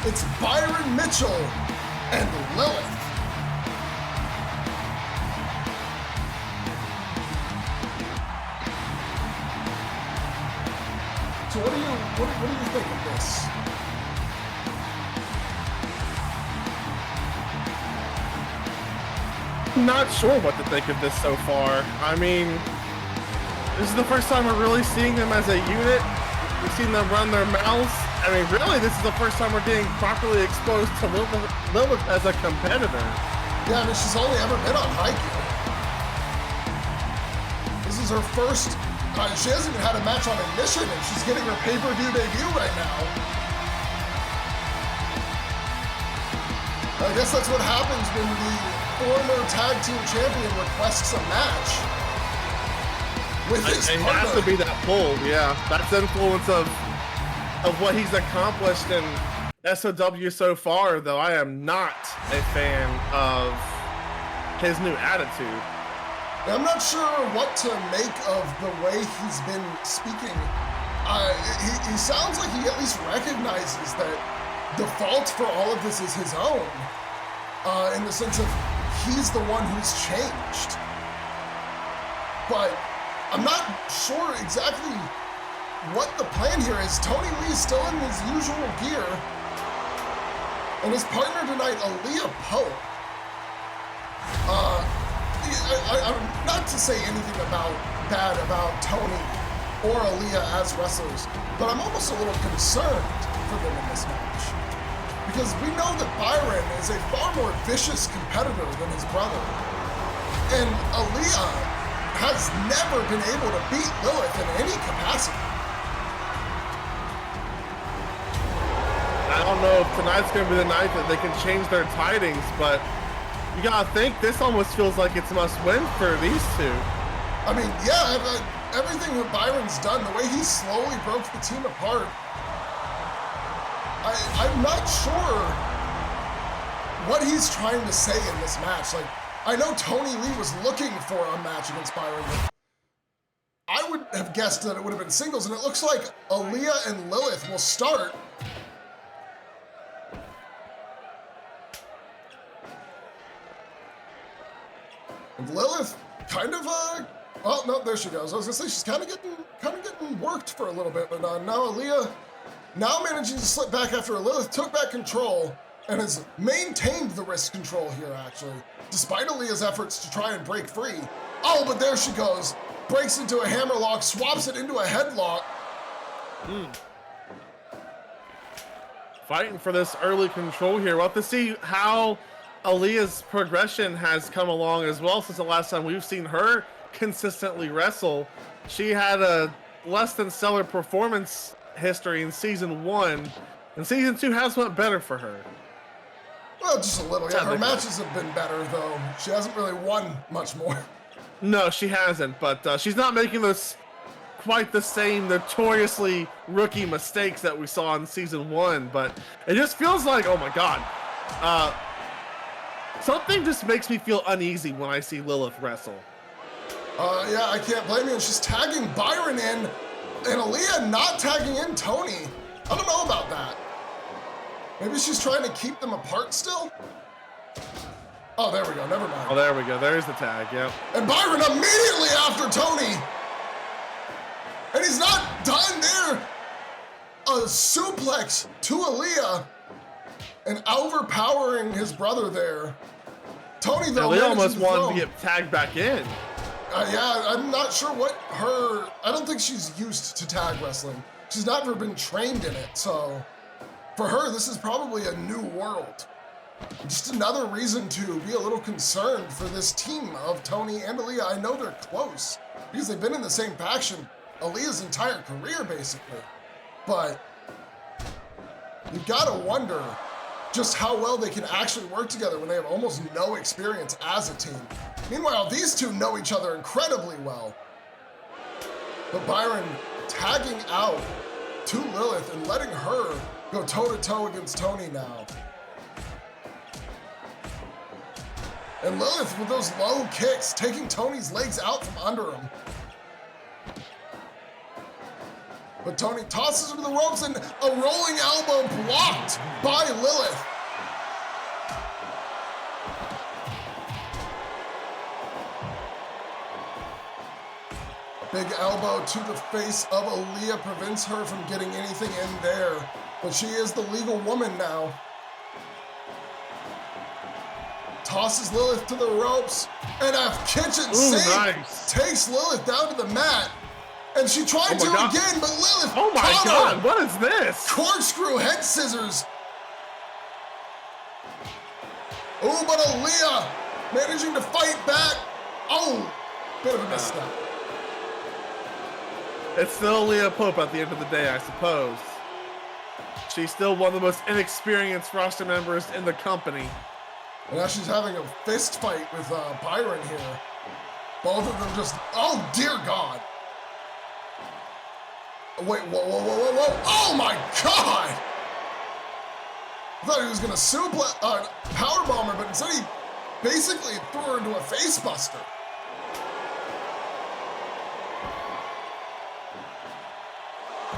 [SPEAKER 1] It's Byron Mitchell and Lilith. So what do you think of this?
[SPEAKER 2] Not sure what to think of this so far. I mean, this is the first time we're really seeing them as a unit. We've seen them run their mouths. I mean, really, this is the first time we're getting properly exposed to Lilith as a competitor.
[SPEAKER 1] Yeah, I mean, she's only ever been on Haikyuu. This is her first. She hasn't even had a match on Ignition, and she's getting her pay-per-view debut right now. I guess that's what happens when the former tag team champion requests a match with his
[SPEAKER 2] it
[SPEAKER 1] partner.
[SPEAKER 2] has to be that pull, yeah. That's the influence of what he's accomplished in SOW so far, though I am not a fan of his new attitude.
[SPEAKER 1] I'm not sure what to make of the way he's been speaking. He sounds like he at least recognizes that the fault for all of this is his own, in the sense of he's the one who's changed. But I'm not sure exactly what the plan here is. Tony Lee is still in his usual gear, and his partner tonight, Aaliyah Pope. I'm not to say anything bad about Tony or Aaliyah as wrestlers, but I'm almost a little concerned for them in this match. Because we know that Byron is a far more vicious competitor than his brother. And Aaliyah has never been able to beat Lilith in any capacity.
[SPEAKER 2] I don't know if tonight's going to be the night that they can change their tidings, but you gotta think this almost feels like it's must-win for these two.
[SPEAKER 1] I mean, yeah, everything that Byron's done, the way he slowly broke the team apart, I'm not sure what he's trying to say in this match. Like, I know Tony Lee was looking for a match against Byron, but I would have guessed that it would have been singles, and it looks like Aaliyah and Lilith will start. And Lilith kind of, oh no, there she goes. I was gonna say she's kind of getting worked for a little bit, but now Aaliyah, now managing to slip back after Lilith took back control and has maintained the wrist control here, actually, despite Aaliyah's efforts to try and break free. Oh, but there she goes, breaks into a hammerlock, swaps it into a headlock.
[SPEAKER 2] Fighting for this early control here. We'll have to see how Aaliyah's progression has come along as well since the last time we've seen her consistently wrestle. She had a less than stellar performance history in season 1, and season 2 has went better for her.
[SPEAKER 1] Well, just a little. Yeah, her matches have been better, though. She hasn't really won much more.
[SPEAKER 2] No, she hasn't, but she's not making those quite the same notoriously rookie mistakes that we saw in season 1, but it just feels like, oh my god, something just makes me feel uneasy when I see Lilith wrestle.
[SPEAKER 1] Yeah, I can't blame you. And she's tagging Byron in, and Aaliyah not tagging in Tony. I don't know about that. Maybe she's trying to keep them apart still? Oh, there we go. Never mind.
[SPEAKER 2] Oh, there we go. There's the tag, yep.
[SPEAKER 1] And Byron immediately after Tony. And he's not done there. A suplex to Aaliyah and overpowering his brother there. Tony, though,
[SPEAKER 2] Aaliyah almost wanted to get tagged back in.
[SPEAKER 1] Yeah, I'm not sure what I don't think she's used to tag wrestling. She's never been trained in it, so for her, this is probably a new world. Just another reason to be a little concerned for this team of Tony and Aaliyah. I know they're close because they've been in the same faction Aaliyah's entire career, basically. But you gotta wonder just how well they can actually work together when they have almost no experience as a team. Meanwhile, these two know each other incredibly well. But Byron tagging out to Lilith and letting her go toe-to-toe against Tony now. And Lilith with those low kicks, taking Tony's legs out from under him. But Tony tosses her to the ropes and a rolling elbow blocked by Lilith. Big elbow to the face of Aaliyah prevents her from getting anything in there. But she is the legal woman now. Tosses Lilith to the ropes, and a kitchen sink takes Lilith down to the mat. And she tried to again, but Lilith
[SPEAKER 2] Oh my God, what is this?
[SPEAKER 1] Corkscrew head scissors. Oh, but Aaliyah managing to fight back. Oh, bit of a misstep.
[SPEAKER 2] It's still Leah Pope at the end of the day, I suppose. She's still one of the most inexperienced roster members in the company.
[SPEAKER 1] And now she's having a fist fight with Byron here. Both of them just, oh dear God. Wait, whoa. Oh my God! I thought he was gonna powerbomb her, but instead he basically threw her into a face buster.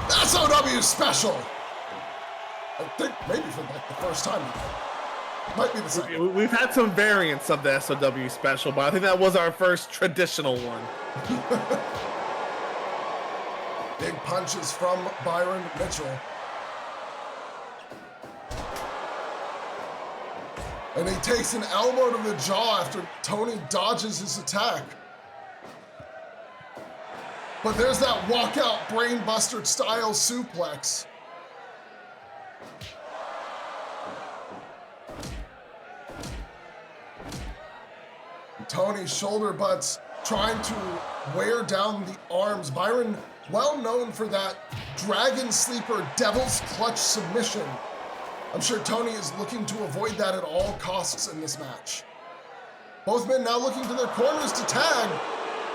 [SPEAKER 1] SOW special! I think maybe for like the first time. Might be the second.
[SPEAKER 2] We've had some variants of the SOW special, but I think that was our first traditional one.
[SPEAKER 1] Big punches from Byron Mitchell. And he takes an elbow to the jaw after Tony dodges his attack. But there's that walkout brainbuster style suplex. Tony's shoulder butts trying to wear down the arms. Byron, well known for that Dragon Sleeper Devil's Clutch submission. I'm sure Tony is looking to avoid that at all costs in this match. Both men now looking to their corners to tag,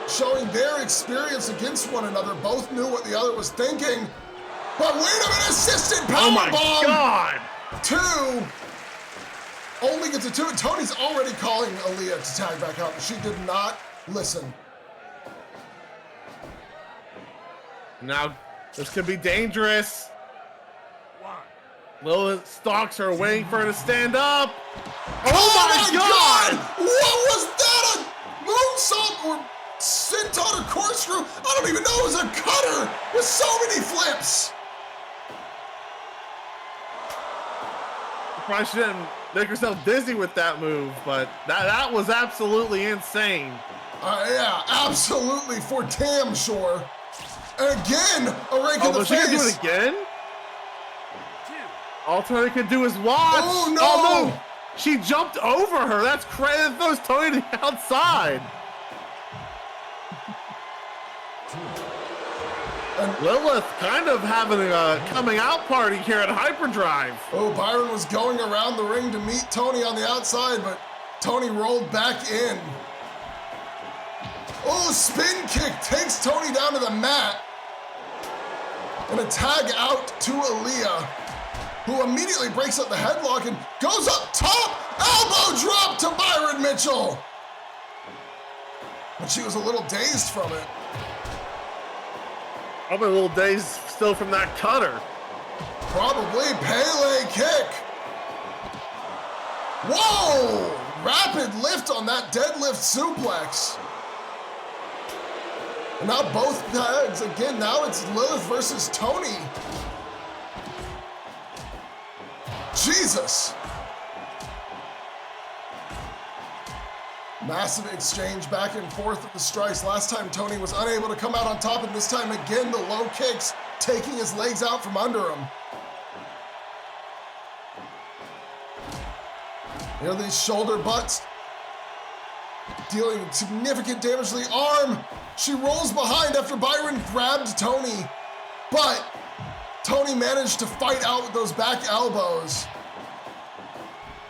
[SPEAKER 1] showing their experience against one another. Both knew what the other was thinking. But wait a minute, assisted powerbomb!
[SPEAKER 2] Oh my God!
[SPEAKER 1] Two. Only gets a two. Tony's already calling Aaliyah to tag back out, but she did not listen.
[SPEAKER 2] Now, this could be dangerous. Lilith stalks her, waiting for her to stand up. Oh my God!
[SPEAKER 1] What was that? A moonsault or senton or corkscrew? I don't even know. It was a cutter with so many flips.
[SPEAKER 2] Probably she didn't make herself dizzy with that move, but that was absolutely insane.
[SPEAKER 1] Yeah, absolutely, for damn sure. And again, a rake in the face.
[SPEAKER 2] She can do it again? All Tony can do is watch.
[SPEAKER 1] Oh no!
[SPEAKER 2] Oh, no. She jumped over her. That's crazy. That throws Tony to the outside.
[SPEAKER 1] And
[SPEAKER 2] Lilith kind of having a coming out party here at Hyperdrive.
[SPEAKER 1] Oh, Byron was going around the ring to meet Tony on the outside, but Tony rolled back in. Oh, spin kick takes Tony down to the mat. And a tag out to Aaliyah, who immediately breaks up the headlock and goes up top. Elbow drop to Byron Mitchell. But she was a little dazed from it.
[SPEAKER 2] Probably a little dazed still from that cutter.
[SPEAKER 1] Probably. Pele kick. Whoa! Rapid lift on that deadlift suplex. And now both tags again. Now it's Lilith versus Tony. Jesus. Massive exchange back and forth with the strikes. Last time Tony was unable to come out on top, and this time again the low kicks taking his legs out from under him. Here are these shoulder butts dealing significant damage to the arm. She rolls behind after Byron grabbed Tony, but Tony managed to fight out with those back elbows.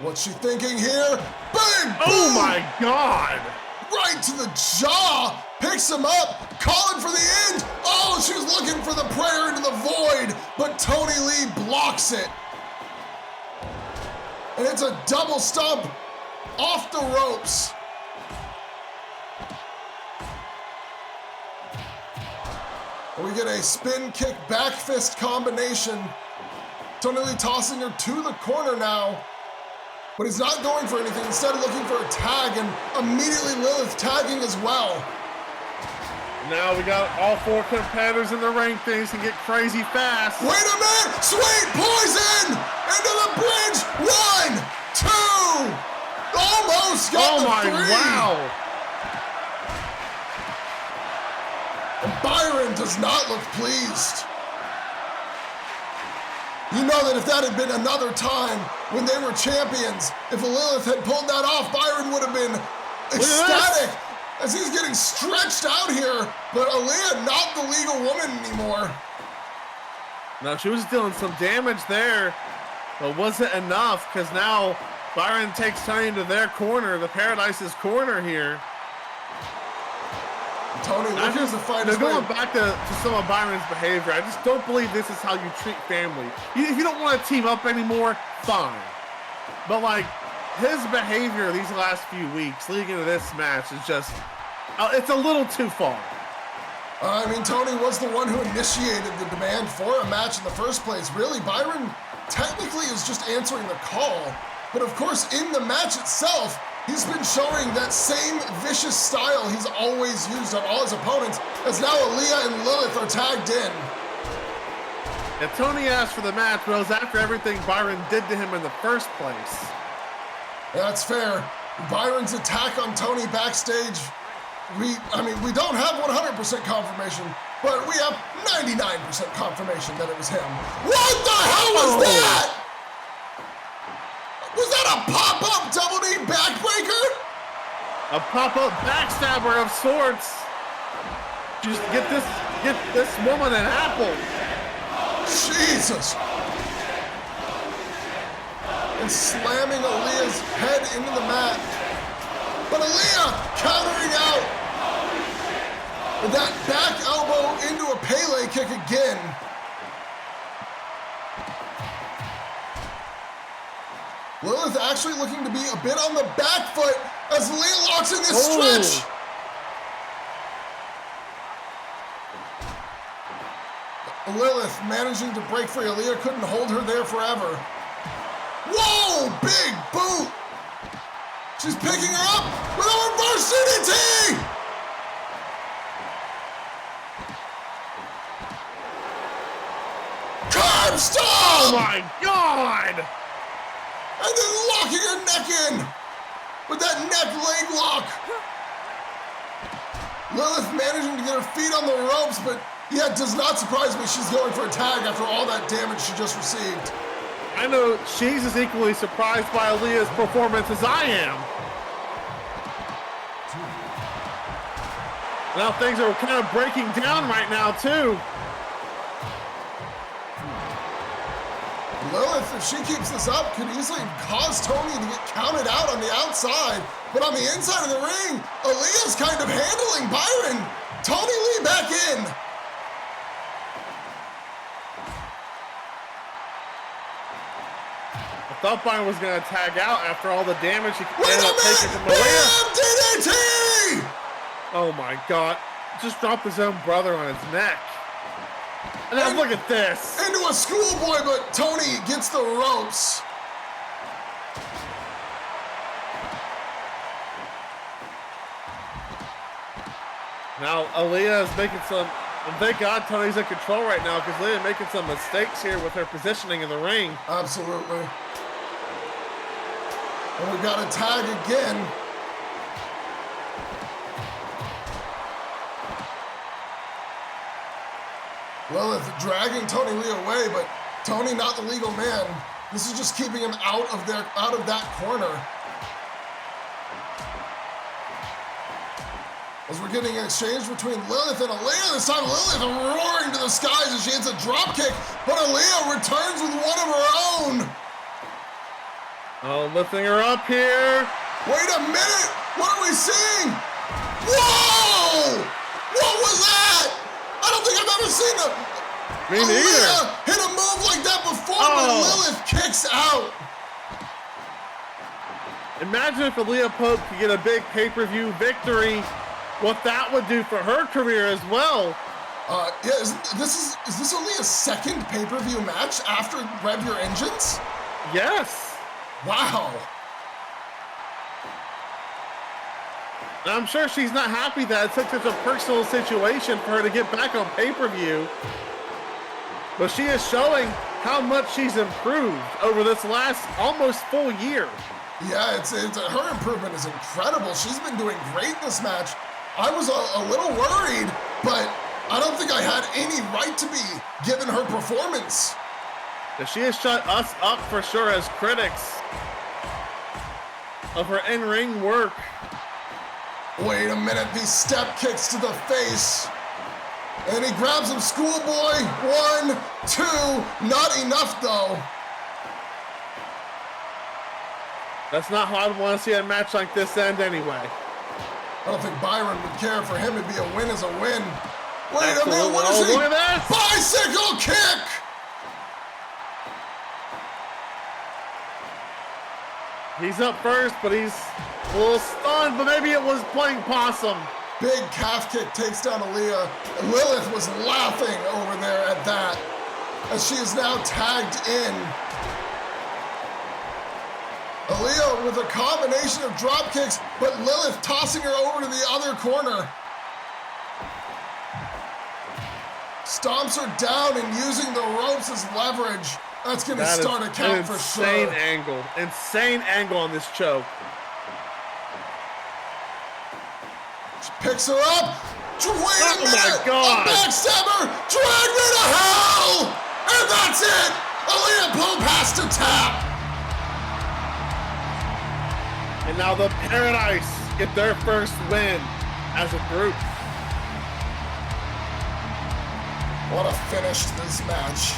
[SPEAKER 1] What's she thinking here? Bang! Boom!
[SPEAKER 2] Oh my God!
[SPEAKER 1] Right to the jaw! Picks him up, calling for the end! Oh, she was looking for the prayer into the void, but Tony Lee blocks it. And it's a double stomp off the ropes. We get a spin kick back fist combination. Tony Lee tossing her to the corner now, but he's not going for anything. Instead of looking for a tag, and immediately Lilith tagging as well.
[SPEAKER 2] Now we got all 4 competitors in the ring. Things can get crazy fast.
[SPEAKER 1] Wait a minute! Sweet poison! Into the bridge! 1, 2! Almost got the 3!
[SPEAKER 2] Wow!
[SPEAKER 1] And Byron does not look pleased. You know that if that had been another time when they were champions, if Lilith had pulled that off, Byron would have been ecstatic as he's getting stretched out here. But Aaliyah, not the legal woman anymore.
[SPEAKER 2] No, she was dealing some damage there, but wasn't enough because now Byron takes Tony into their corner, the Paradise's corner here.
[SPEAKER 1] Tony looking to fight his way.
[SPEAKER 2] Going back to some of Byron's behavior, I just don't believe this is how you treat family. If you don't want to team up anymore, fine. But like, his behavior these last few weeks leading into this match is just, it's a little too far.
[SPEAKER 1] I mean, Tony was the one who initiated the demand for a match in the first place. Really, Byron technically is just answering the call. But of course, in the match itself, he's been showing that same vicious style he's always used on all his opponents, as now Aaliyah and Lilith are tagged in.
[SPEAKER 2] And Tony asked for the match, but it was after everything Byron did to him in the first place.
[SPEAKER 1] That's fair. Byron's attack on Tony backstage, we don't have 100% confirmation, but we have 99% confirmation that it was him. What the hell was that? Was that a pop-up double knee backbreaker?
[SPEAKER 2] A pop-up backstabber of sorts. Just get this woman an apple.
[SPEAKER 1] Jesus. And slamming Aaliyah's head into the mat. But Aaliyah countering out with that back elbow into a Pele kick again. Lilith actually looking to be a bit on the back foot as Aaliyah locks in this stretch. Lilith managing to break free. Aaliyah couldn't hold her there forever. Whoa, big boot. She's picking her up with a reverse DDT. Curb stomp.
[SPEAKER 2] Oh my God.
[SPEAKER 1] And then locking her neck in with that neck leg lock. Lilith managing to get her feet on the ropes, but yeah, it does not surprise me she's going for a tag after all that damage she just received.
[SPEAKER 2] I know she's as equally surprised by Aaliyah's performance as I am. Now things are kind of breaking down right now too.
[SPEAKER 1] Lilith, if she keeps this up, could easily cause Tony to get counted out on the outside. But on the inside of the ring, Aaliyah's kind of handling Byron. Tony Lee back in.
[SPEAKER 2] I thought Byron was going to tag out after all the damage he
[SPEAKER 1] Wait
[SPEAKER 2] ended
[SPEAKER 1] a
[SPEAKER 2] up taking from
[SPEAKER 1] minute!
[SPEAKER 2] Aaliyah.
[SPEAKER 1] Bam! DDT!
[SPEAKER 2] Oh my God. Just dropped his own brother on his neck. And now look at this.
[SPEAKER 1] Into a schoolboy, but Tony gets the ropes.
[SPEAKER 2] Now Aaliyah is making some, and thank God Tony's in control right now because Aaliyah making some mistakes here with her positioning in the ring.
[SPEAKER 1] Absolutely. And we got a tag again. Lilith dragging Tony Lee away, but Tony not the legal man. This is just keeping him out of that corner. As we're getting an exchange between Lilith and Aaliyah, this time Lilith roaring to the skies as she hits a drop kick, but Aaliyah returns with one of her own.
[SPEAKER 2] Oh, lifting her up here.
[SPEAKER 1] Wait a minute, what are we seeing? Whoa! What was that? I don't think I've ever seen Aaliyah hit a move like that before, but Lilith kicks out.
[SPEAKER 2] Imagine if Aaliyah Pope could get a big pay-per-view victory, what that would do for her career as well.
[SPEAKER 1] Yeah, is this Aaliyah's second pay-per-view match after Rev Your Engines?
[SPEAKER 2] Yes.
[SPEAKER 1] Wow.
[SPEAKER 2] And I'm sure she's not happy that it's such a personal situation for her to get back on pay-per-view. But she is showing how much she's improved over this last almost full year.
[SPEAKER 1] Yeah, her improvement is incredible. She's been doing great in this match. I was a little worried, but I don't think I had any right to be given her performance.
[SPEAKER 2] She has shut us up for sure as critics of her in-ring work.
[SPEAKER 1] Wait a minute, these step kicks to the face. And he grabs him, schoolboy. 1, 2, not enough though.
[SPEAKER 2] That's not how I'd want to see a match like this end anyway.
[SPEAKER 1] I don't think Byron would care. For him, it'd be a win as a win. Wait a minute, what
[SPEAKER 2] is
[SPEAKER 1] is he?
[SPEAKER 2] Look at this.
[SPEAKER 1] Bicycle kick!
[SPEAKER 2] He's up first, but he's a little stunned, but maybe it was playing possum.
[SPEAKER 1] Big calf kick takes down Aaliyah. Lilith was laughing over there at that, as she is now tagged in. Aaliyah with a combination of drop kicks, but Lilith tossing her over to the other corner. Stomps her down and using the ropes as leverage. That's going to start a count for sure.
[SPEAKER 2] Insane angle on this choke.
[SPEAKER 1] She picks her up. Wait a minute.
[SPEAKER 2] My God.
[SPEAKER 1] A backstabber. Drag me to hell. And that's it. Aaliyah Pope has to tap.
[SPEAKER 2] And now the Paradise get their first win as a group.
[SPEAKER 1] What a finish to this match.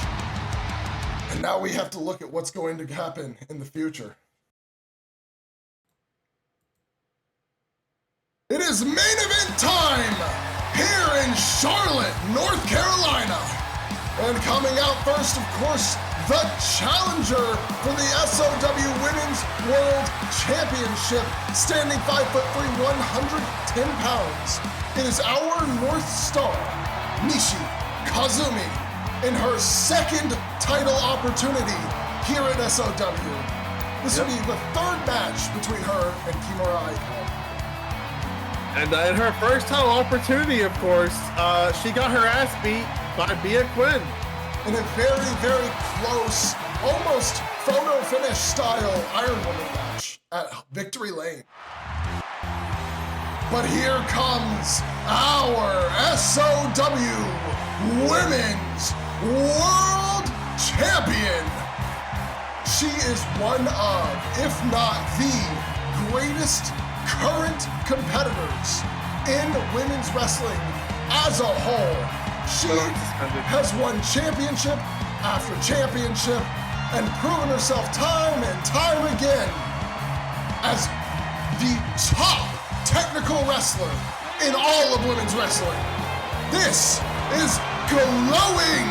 [SPEAKER 1] And now we have to look at what's going to happen in the future. It is main event time here in Charlotte, North Carolina. And coming out first, of course, the challenger for the SOW Women's World Championship, standing 5'3", 110 pounds. It is our North Star, Nishi Kazumi, in her second title opportunity here at SOW. This will be the third match between her and Kimura Aiko.
[SPEAKER 2] And in her first title opportunity, of course, she got her ass beat by Bia Quinn.
[SPEAKER 1] In a very, very close, almost photo finish style Iron Woman match at Victory Lane. But here comes our SOW Women's World Champion. She is one of, if not the greatest current competitors in women's wrestling as a whole. She has won championship after championship and proven herself time and time again as the top technical wrestler in all of women's wrestling. This is glowing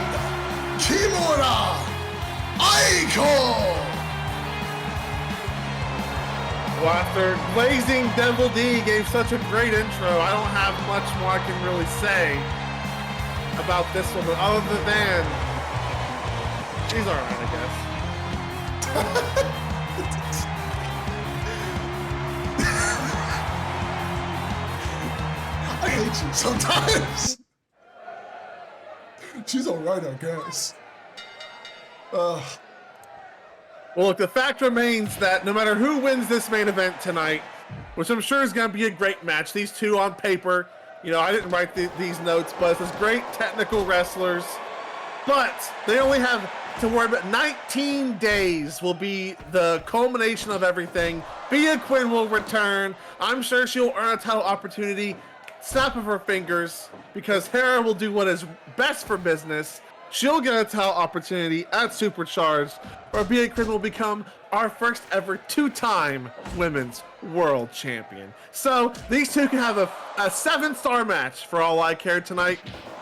[SPEAKER 1] Kimura Aiko.
[SPEAKER 2] Well, after Blazing Devil D gave such a great intro, I don't have much more I can really say about this one, other than she's alright, I guess.
[SPEAKER 1] I hate you sometimes. She's alright, I guess.
[SPEAKER 2] Well, look, the fact remains that no matter who wins this main event tonight, which I'm sure is going to be a great match, these two on paper, you know, I didn't write these notes, but it's great technical wrestlers, but they only have to worry about 19 days will be the culmination of everything. Bia Quinn will return. I'm sure she'll earn a title opportunity, snap of her fingers, because Hera will do what is best for business. She'll get a title opportunity at Supercharged, where Bia Quinn will become our first ever two-time Women's World Champion. So these two can have a 7-star match for all I care tonight.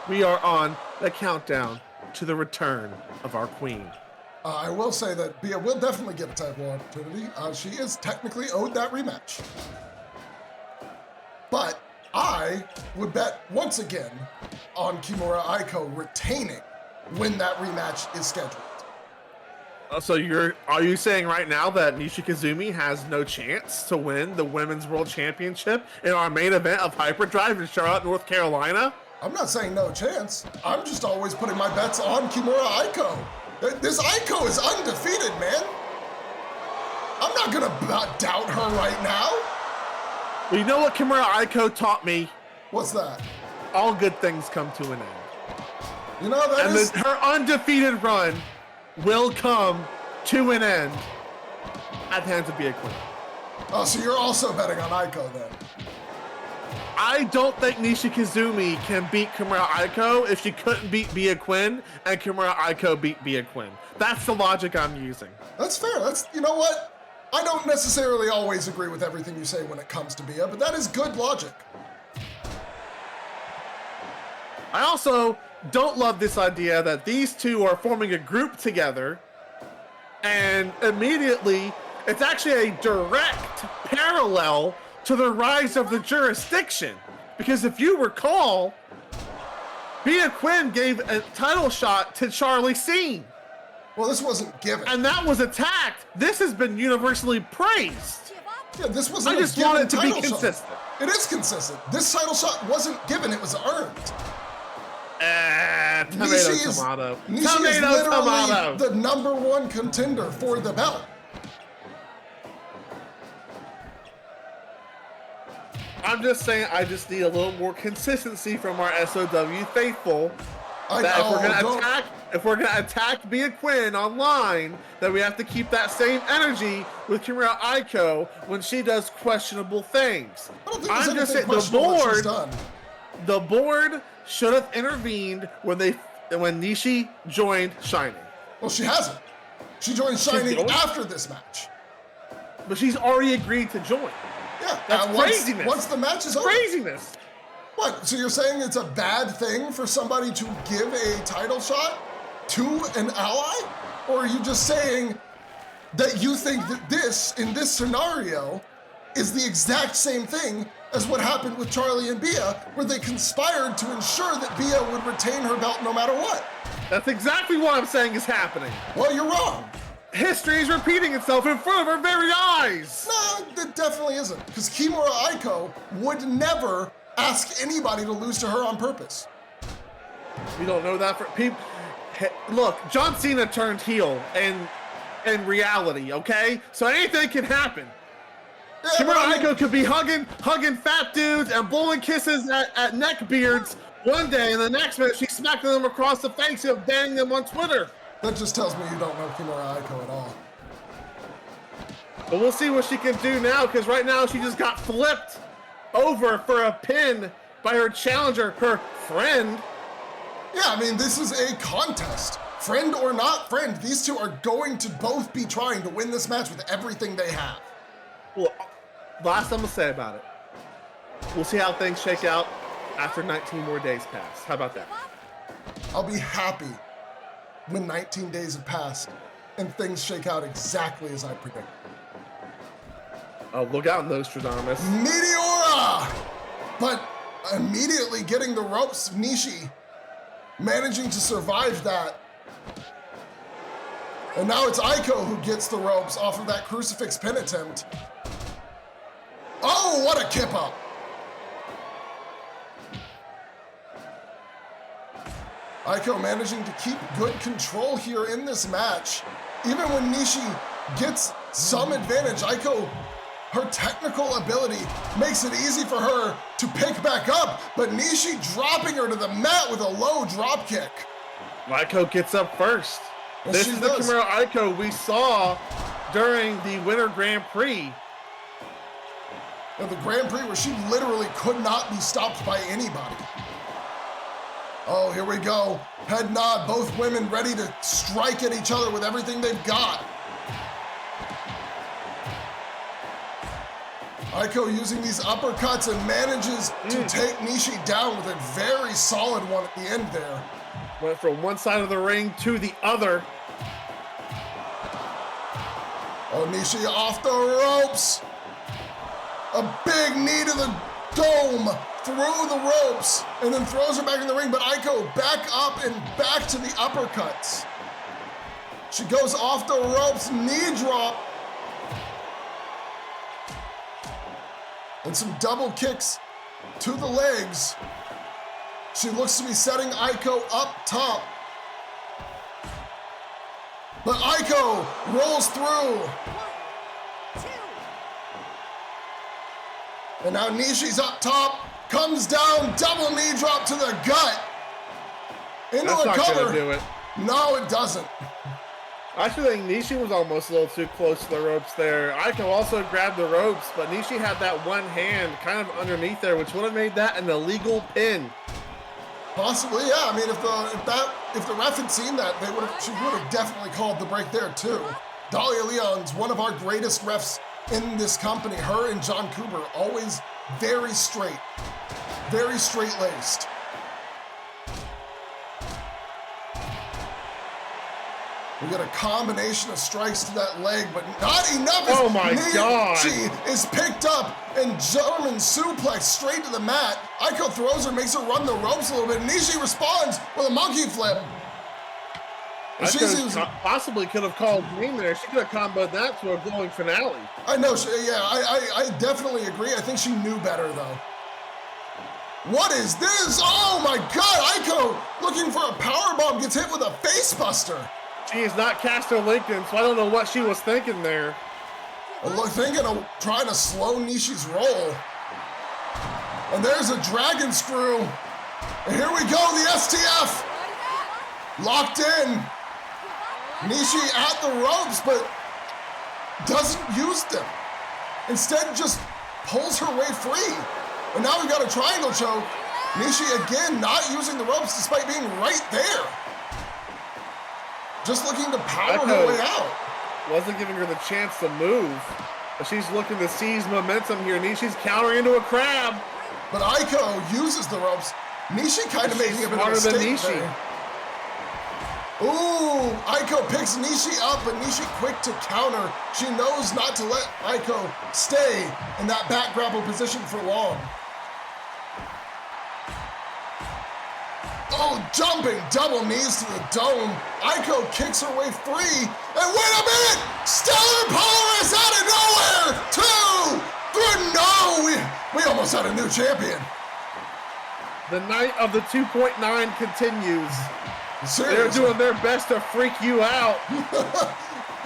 [SPEAKER 2] We are on the countdown to the return of our queen.
[SPEAKER 1] I will say that Bia will definitely get a title opportunity. She is technically owed that rematch. But I would bet once again on Kimura Aiko retaining when that rematch is scheduled.
[SPEAKER 2] So are you saying right now that Nishikazumi has no chance to win the Women's World Championship in our main event of Hyperdrive in Charlotte, North Carolina?
[SPEAKER 1] I'm not saying no chance. I'm just always putting my bets on Kimura Aiko. This Aiko is undefeated, man. I'm not gonna doubt her right now.
[SPEAKER 2] Well, you know what Kimura Aiko taught me?
[SPEAKER 1] What's that?
[SPEAKER 2] All good things come to an end.
[SPEAKER 1] You know,
[SPEAKER 2] her undefeated run will come to an end at the hands of Bia Quinn.
[SPEAKER 1] Oh, so you're also betting on Aiko then?
[SPEAKER 2] I don't think Nishikazumi can beat Kimura Aiko if she couldn't beat Bia Quinn and Kimura Aiko beat Bia Quinn. That's the logic I'm using.
[SPEAKER 1] That's fair. You know what? I don't necessarily always agree with everything you say when it comes to Bia, but that is good logic.
[SPEAKER 2] I also don't love this idea that these two are forming a group together and immediately it's actually a direct parallel to the rise of the jurisdiction. Because if you recall, Bia Quinn gave a title shot to Charlie Scene.
[SPEAKER 1] Well, this wasn't given.
[SPEAKER 2] And that was attacked. This has been universally praised.
[SPEAKER 1] Yeah, this wasn't
[SPEAKER 2] I just want it to be consistent.
[SPEAKER 1] It is consistent. This title shot wasn't given, it was earned.
[SPEAKER 2] Tomato.
[SPEAKER 1] Nishi is literally the #1 contender for the belt.
[SPEAKER 2] I'm just saying, I just need a little more consistency from our SOW faithful. If we're gonna attack Bia Quinn online, that we have to keep that same energy with Kimura Aiko when she does questionable things. I'm just saying the board should have intervened when Nishi joined Shining.
[SPEAKER 1] Well, she hasn't. She joined Shining after this match.
[SPEAKER 2] But she's already agreed to join.
[SPEAKER 1] Yeah,
[SPEAKER 2] that's craziness.
[SPEAKER 1] Once the match is over.
[SPEAKER 2] Craziness.
[SPEAKER 1] What? So you're saying it's a bad thing for somebody to give a title shot to an ally? Or are you just saying that you think that in this scenario, is the exact same thing as what happened with Charlie and Bia, where they conspired to ensure that Bia would retain her belt no matter what?
[SPEAKER 2] That's exactly what I'm saying is happening.
[SPEAKER 1] Well, you're wrong.
[SPEAKER 2] History is repeating itself in front of our very eyes.
[SPEAKER 1] No, it definitely isn't. Because Kimura Aiko would never ask anybody to lose to her on purpose.
[SPEAKER 2] We don't know that for people. Look, John Cena turned heel in reality, okay? So anything can happen. Yeah, Kimura Aiko could be hugging fat dudes and blowing kisses at neck beards one day, and the next minute she's smacking them across the face and banning them on Twitter.
[SPEAKER 1] That just tells me you don't know Kimura Aiko at all.
[SPEAKER 2] But we'll see what she can do now, because right now she just got flipped over for a pin by her challenger, her friend.
[SPEAKER 1] Yeah, I mean, this is a contest. Friend or not friend, these two are going to both be trying to win this match with everything they have.
[SPEAKER 2] Well, last I'm gonna say about it, we'll see how things shake out after 19 more days pass. How about that?
[SPEAKER 1] I'll be happy when 19 days have passed and things shake out exactly as I predict.
[SPEAKER 2] Oh, look out, Nostradamus.
[SPEAKER 1] Meteora! But immediately getting the ropes, Nishi managing to survive that. And now it's Aiko who gets the ropes off of that crucifix pin attempt. Oh, what a kip up! Aiko managing to keep good control here in this match. Even when Nishi gets some advantage, Aiko, her technical ability makes it easy for her to pick back up, but Nishi dropping her to the mat with a low drop kick.
[SPEAKER 2] Aiko gets up first.
[SPEAKER 1] Yes,
[SPEAKER 2] this is the Kimura Aiko we saw during the Winter Grand Prix.
[SPEAKER 1] Now, the Grand Prix where she literally could not be stopped by anybody. Oh, here we go. Head nod, both women ready to strike at each other with everything they've got. Aiko using these uppercuts and manages to take Nishi down with a very solid one at the end there.
[SPEAKER 2] Went from one side of the ring to the other.
[SPEAKER 1] Oh, Nishi off the ropes. A big knee to the dome through the ropes and then throws her back in the ring, but Aiko back up and back to the uppercuts. She goes off the ropes, knee drop. And some double kicks to the legs. She looks to be setting Aiko up top. But Aiko rolls through.
[SPEAKER 3] 1, 2.
[SPEAKER 1] And now Nishi's up top, comes down, double knee drop to the gut. Into
[SPEAKER 2] That's
[SPEAKER 1] a
[SPEAKER 2] not
[SPEAKER 1] cover.
[SPEAKER 2] gonna do it.
[SPEAKER 1] No, it doesn't.
[SPEAKER 2] I actually think Nishi was almost a little too close to the ropes there. Aiko also grabbed the ropes, but Nishi had that one hand kind of underneath there, which would have made that an illegal pin.
[SPEAKER 1] Possibly, yeah. I mean, if the ref had seen that, she would have definitely called the break there too. Dahlia Leon's one of our greatest refs in this company. Her and John Cooper, always very straight-laced. We got a combination of strikes to that leg, but not enough.
[SPEAKER 2] Oh my God.
[SPEAKER 1] She is picked up and German suplex straight to the mat. Aiko throws her, makes her run the ropes a little bit. Nishi responds with a monkey flip.
[SPEAKER 2] Aiko possibly could have called game there. She could have comboed that to a glowing finale.
[SPEAKER 1] I know, I definitely agree. I think she knew better though. What is this? Oh my God, Aiko looking for a powerbomb, gets hit with a face buster.
[SPEAKER 2] She is not Caster Lincoln, so I don't know what she was thinking there.
[SPEAKER 1] Thinking of trying to slow Nishi's roll. And there's a dragon screw. And here we go, the STF. Locked in. Nishi at the ropes, but doesn't use them. Instead, just pulls her way free. And now we've got a triangle choke. Nishi again not using the ropes despite being right there. Just looking to power her way out.
[SPEAKER 2] Wasn't giving her the chance to move, but she's looking to seize momentum here. Nishi's countering into a crab.
[SPEAKER 1] But Aiko uses the ropes. Nishi kind of making a bit of a mistake there. Ooh, Aiko picks Nishi up, but Nishi quick to counter. She knows not to let Aiko stay in that back grapple position for long. Oh, jumping double knees to the dome. Aiko kicks her way free. And wait a minute! Stellar Polaris out of nowhere! 2, 3, no! We almost had a new champion.
[SPEAKER 2] The night of the 2.9 continues.
[SPEAKER 1] Seriously.
[SPEAKER 2] They're doing their best to freak you out.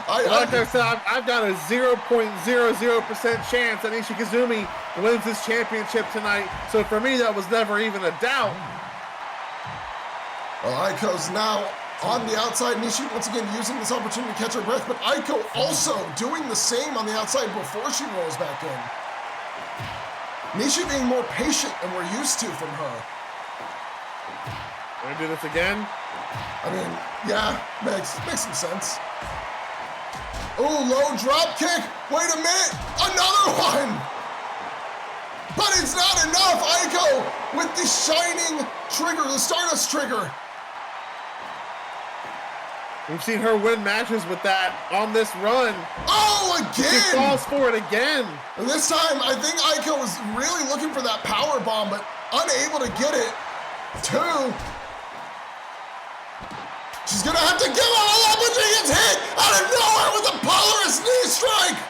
[SPEAKER 2] Like I said, I've got a 0.00% chance that Ishikazumi wins this championship tonight. So for me, that was never even a doubt.
[SPEAKER 1] Well, Aiko's now on the outside. Nishi once again using this opportunity to catch her breath, but Aiko also doing the same on the outside before she rolls back in. Nishi being more patient than we're used to from her.
[SPEAKER 2] We're gonna do this again?
[SPEAKER 1] I mean, yeah, makes some sense. Oh, low drop kick. Wait a minute, another one. But it's not enough. Aiko with the shining trigger, the Stardust trigger.
[SPEAKER 2] We've seen her win matches with that on this run.
[SPEAKER 1] Oh, again!
[SPEAKER 2] She falls for it again.
[SPEAKER 1] And this time, I think Aiko was really looking for that power bomb, but unable to get it. 2. She's gonna have to give it all up when she gets hit out of nowhere with a Polaris knee strike.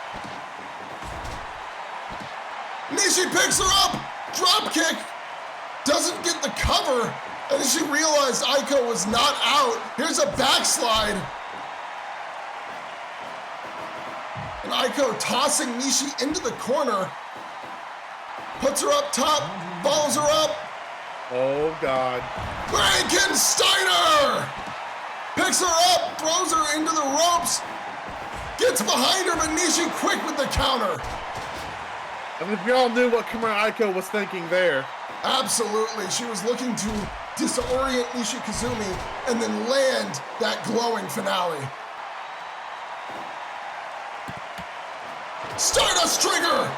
[SPEAKER 1] Nishi picks her up, drop kick, doesn't get the cover. And then she realized Aiko was not out. Here's a backslide. And Aiko tossing Nishi into the corner. Puts her up top, follows her up.
[SPEAKER 2] Oh, God.
[SPEAKER 1] Frankensteiner! Picks her up, throws her into the ropes. Gets behind her, but Nishi quick with the counter.
[SPEAKER 2] I mean, we all knew what Kimura Aiko was thinking there.
[SPEAKER 1] Absolutely. She was looking to disorient Ishikazumi and then land that glowing finale. Stardust trigger!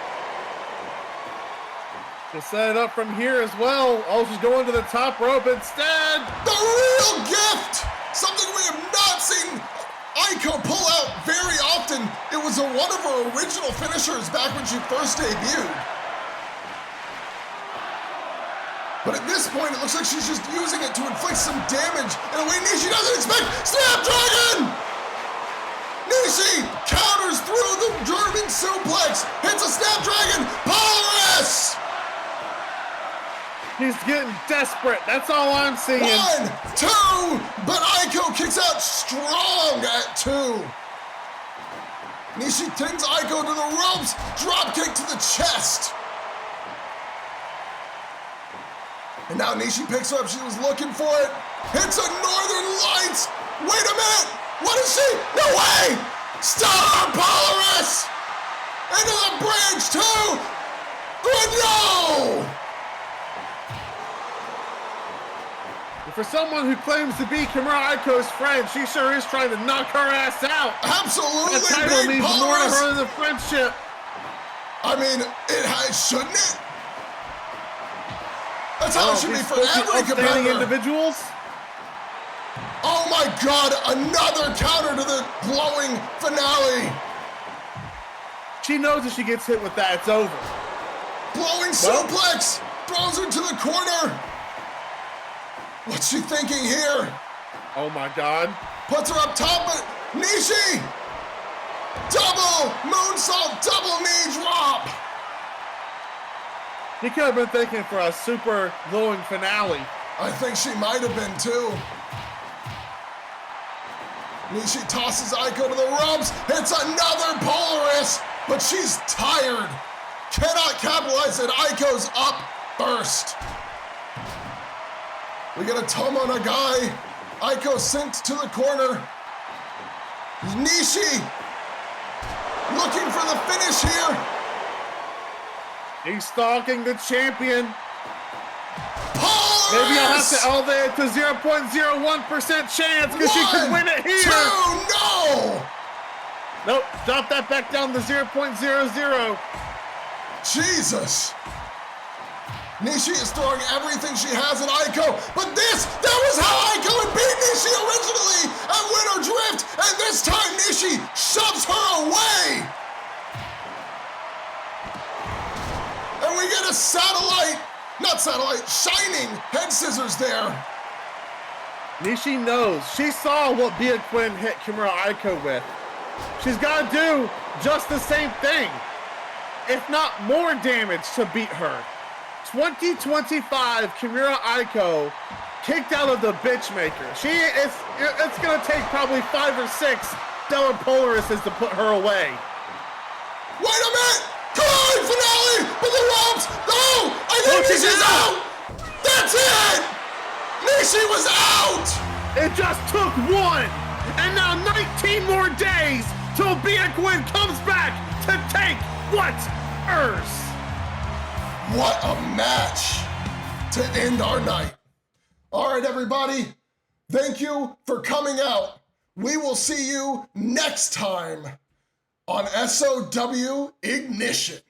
[SPEAKER 2] She'll set it up from here as well. Oh, she's going to the top rope instead.
[SPEAKER 1] The real gift! Something we have not seen Aiko pull out very often. It was one of her original finishers back when she first debuted. But at this point, it looks like she's just using it to inflict some damage in a way Nishi doesn't expect. Snapdragon! Nishi counters through the German suplex, hits a Snapdragon, Polaris!
[SPEAKER 2] He's getting desperate. That's all I'm seeing.
[SPEAKER 1] 1, 2, but Aiko kicks out strong at 2. Nishi pins Aiko to the ropes, drop kick to the chest. And now Nishi picks her up. She was looking for it. Hits a Northern Lights. Wait a minute. What is she? No way! Star Polaris! Into the bridge too! Good no!
[SPEAKER 2] For someone who claims to be Kimura Aiko's friend, she sure is trying to knock her ass out.
[SPEAKER 1] Absolutely,
[SPEAKER 2] the title
[SPEAKER 1] Big
[SPEAKER 2] means more to
[SPEAKER 1] Polaris.
[SPEAKER 2] her than a friendship.
[SPEAKER 1] I mean, shouldn't it? That's how it should be for every competitor.
[SPEAKER 2] Individuals.
[SPEAKER 1] Oh my God, another counter to the glowing finale.
[SPEAKER 2] She knows if she gets hit with that, it's over.
[SPEAKER 1] Blowing suplex, throws her to the corner. What's she thinking here?
[SPEAKER 2] Oh my God.
[SPEAKER 1] Puts her up top, but Nishi! Double moonsault, double knee drop!
[SPEAKER 2] He could have been thinking for a super glowing finale.
[SPEAKER 1] I think she might have been too. Nishi tosses Aiko to the ropes, hits another Polaris, but she's tired. Cannot capitalize it. Aiko's up first. We get a Tomo Nagai. Aiko sinks to the corner. Nishi looking for the finish here.
[SPEAKER 2] He's stalking the champion.
[SPEAKER 1] Polaris!
[SPEAKER 2] Maybe I'll have to elevate it to 0.01% chance because she could win it here.
[SPEAKER 1] 2, no!
[SPEAKER 2] Nope, drop that back down to 0.00.
[SPEAKER 1] Jesus. Nishi is throwing everything she has at Aiko, but that was how Aiko had beat Nishi originally at Winter Drift, and this time Nishi shoves her away. And we get a shining head scissors there.
[SPEAKER 2] Nishi knows. She saw what Bia Quinn hit Kimura Aiko with. She's got to do just the same thing, if not more damage to beat her. 2025 Kimura Aiko kicked out of the bitchmaker. It's gonna take probably 5 or 6 stellar Polarises to put her away.
[SPEAKER 1] Wait a minute! Good finale! But the ropes! No! I think Nishi's out! That's it! Nishi was out!
[SPEAKER 2] It just took 1, and now 19 more days till Bia Quinn comes back to take what's hers.
[SPEAKER 1] What a match to end our night. All right, everybody. Thank you for coming out. We will see you next time on SOW Ignition.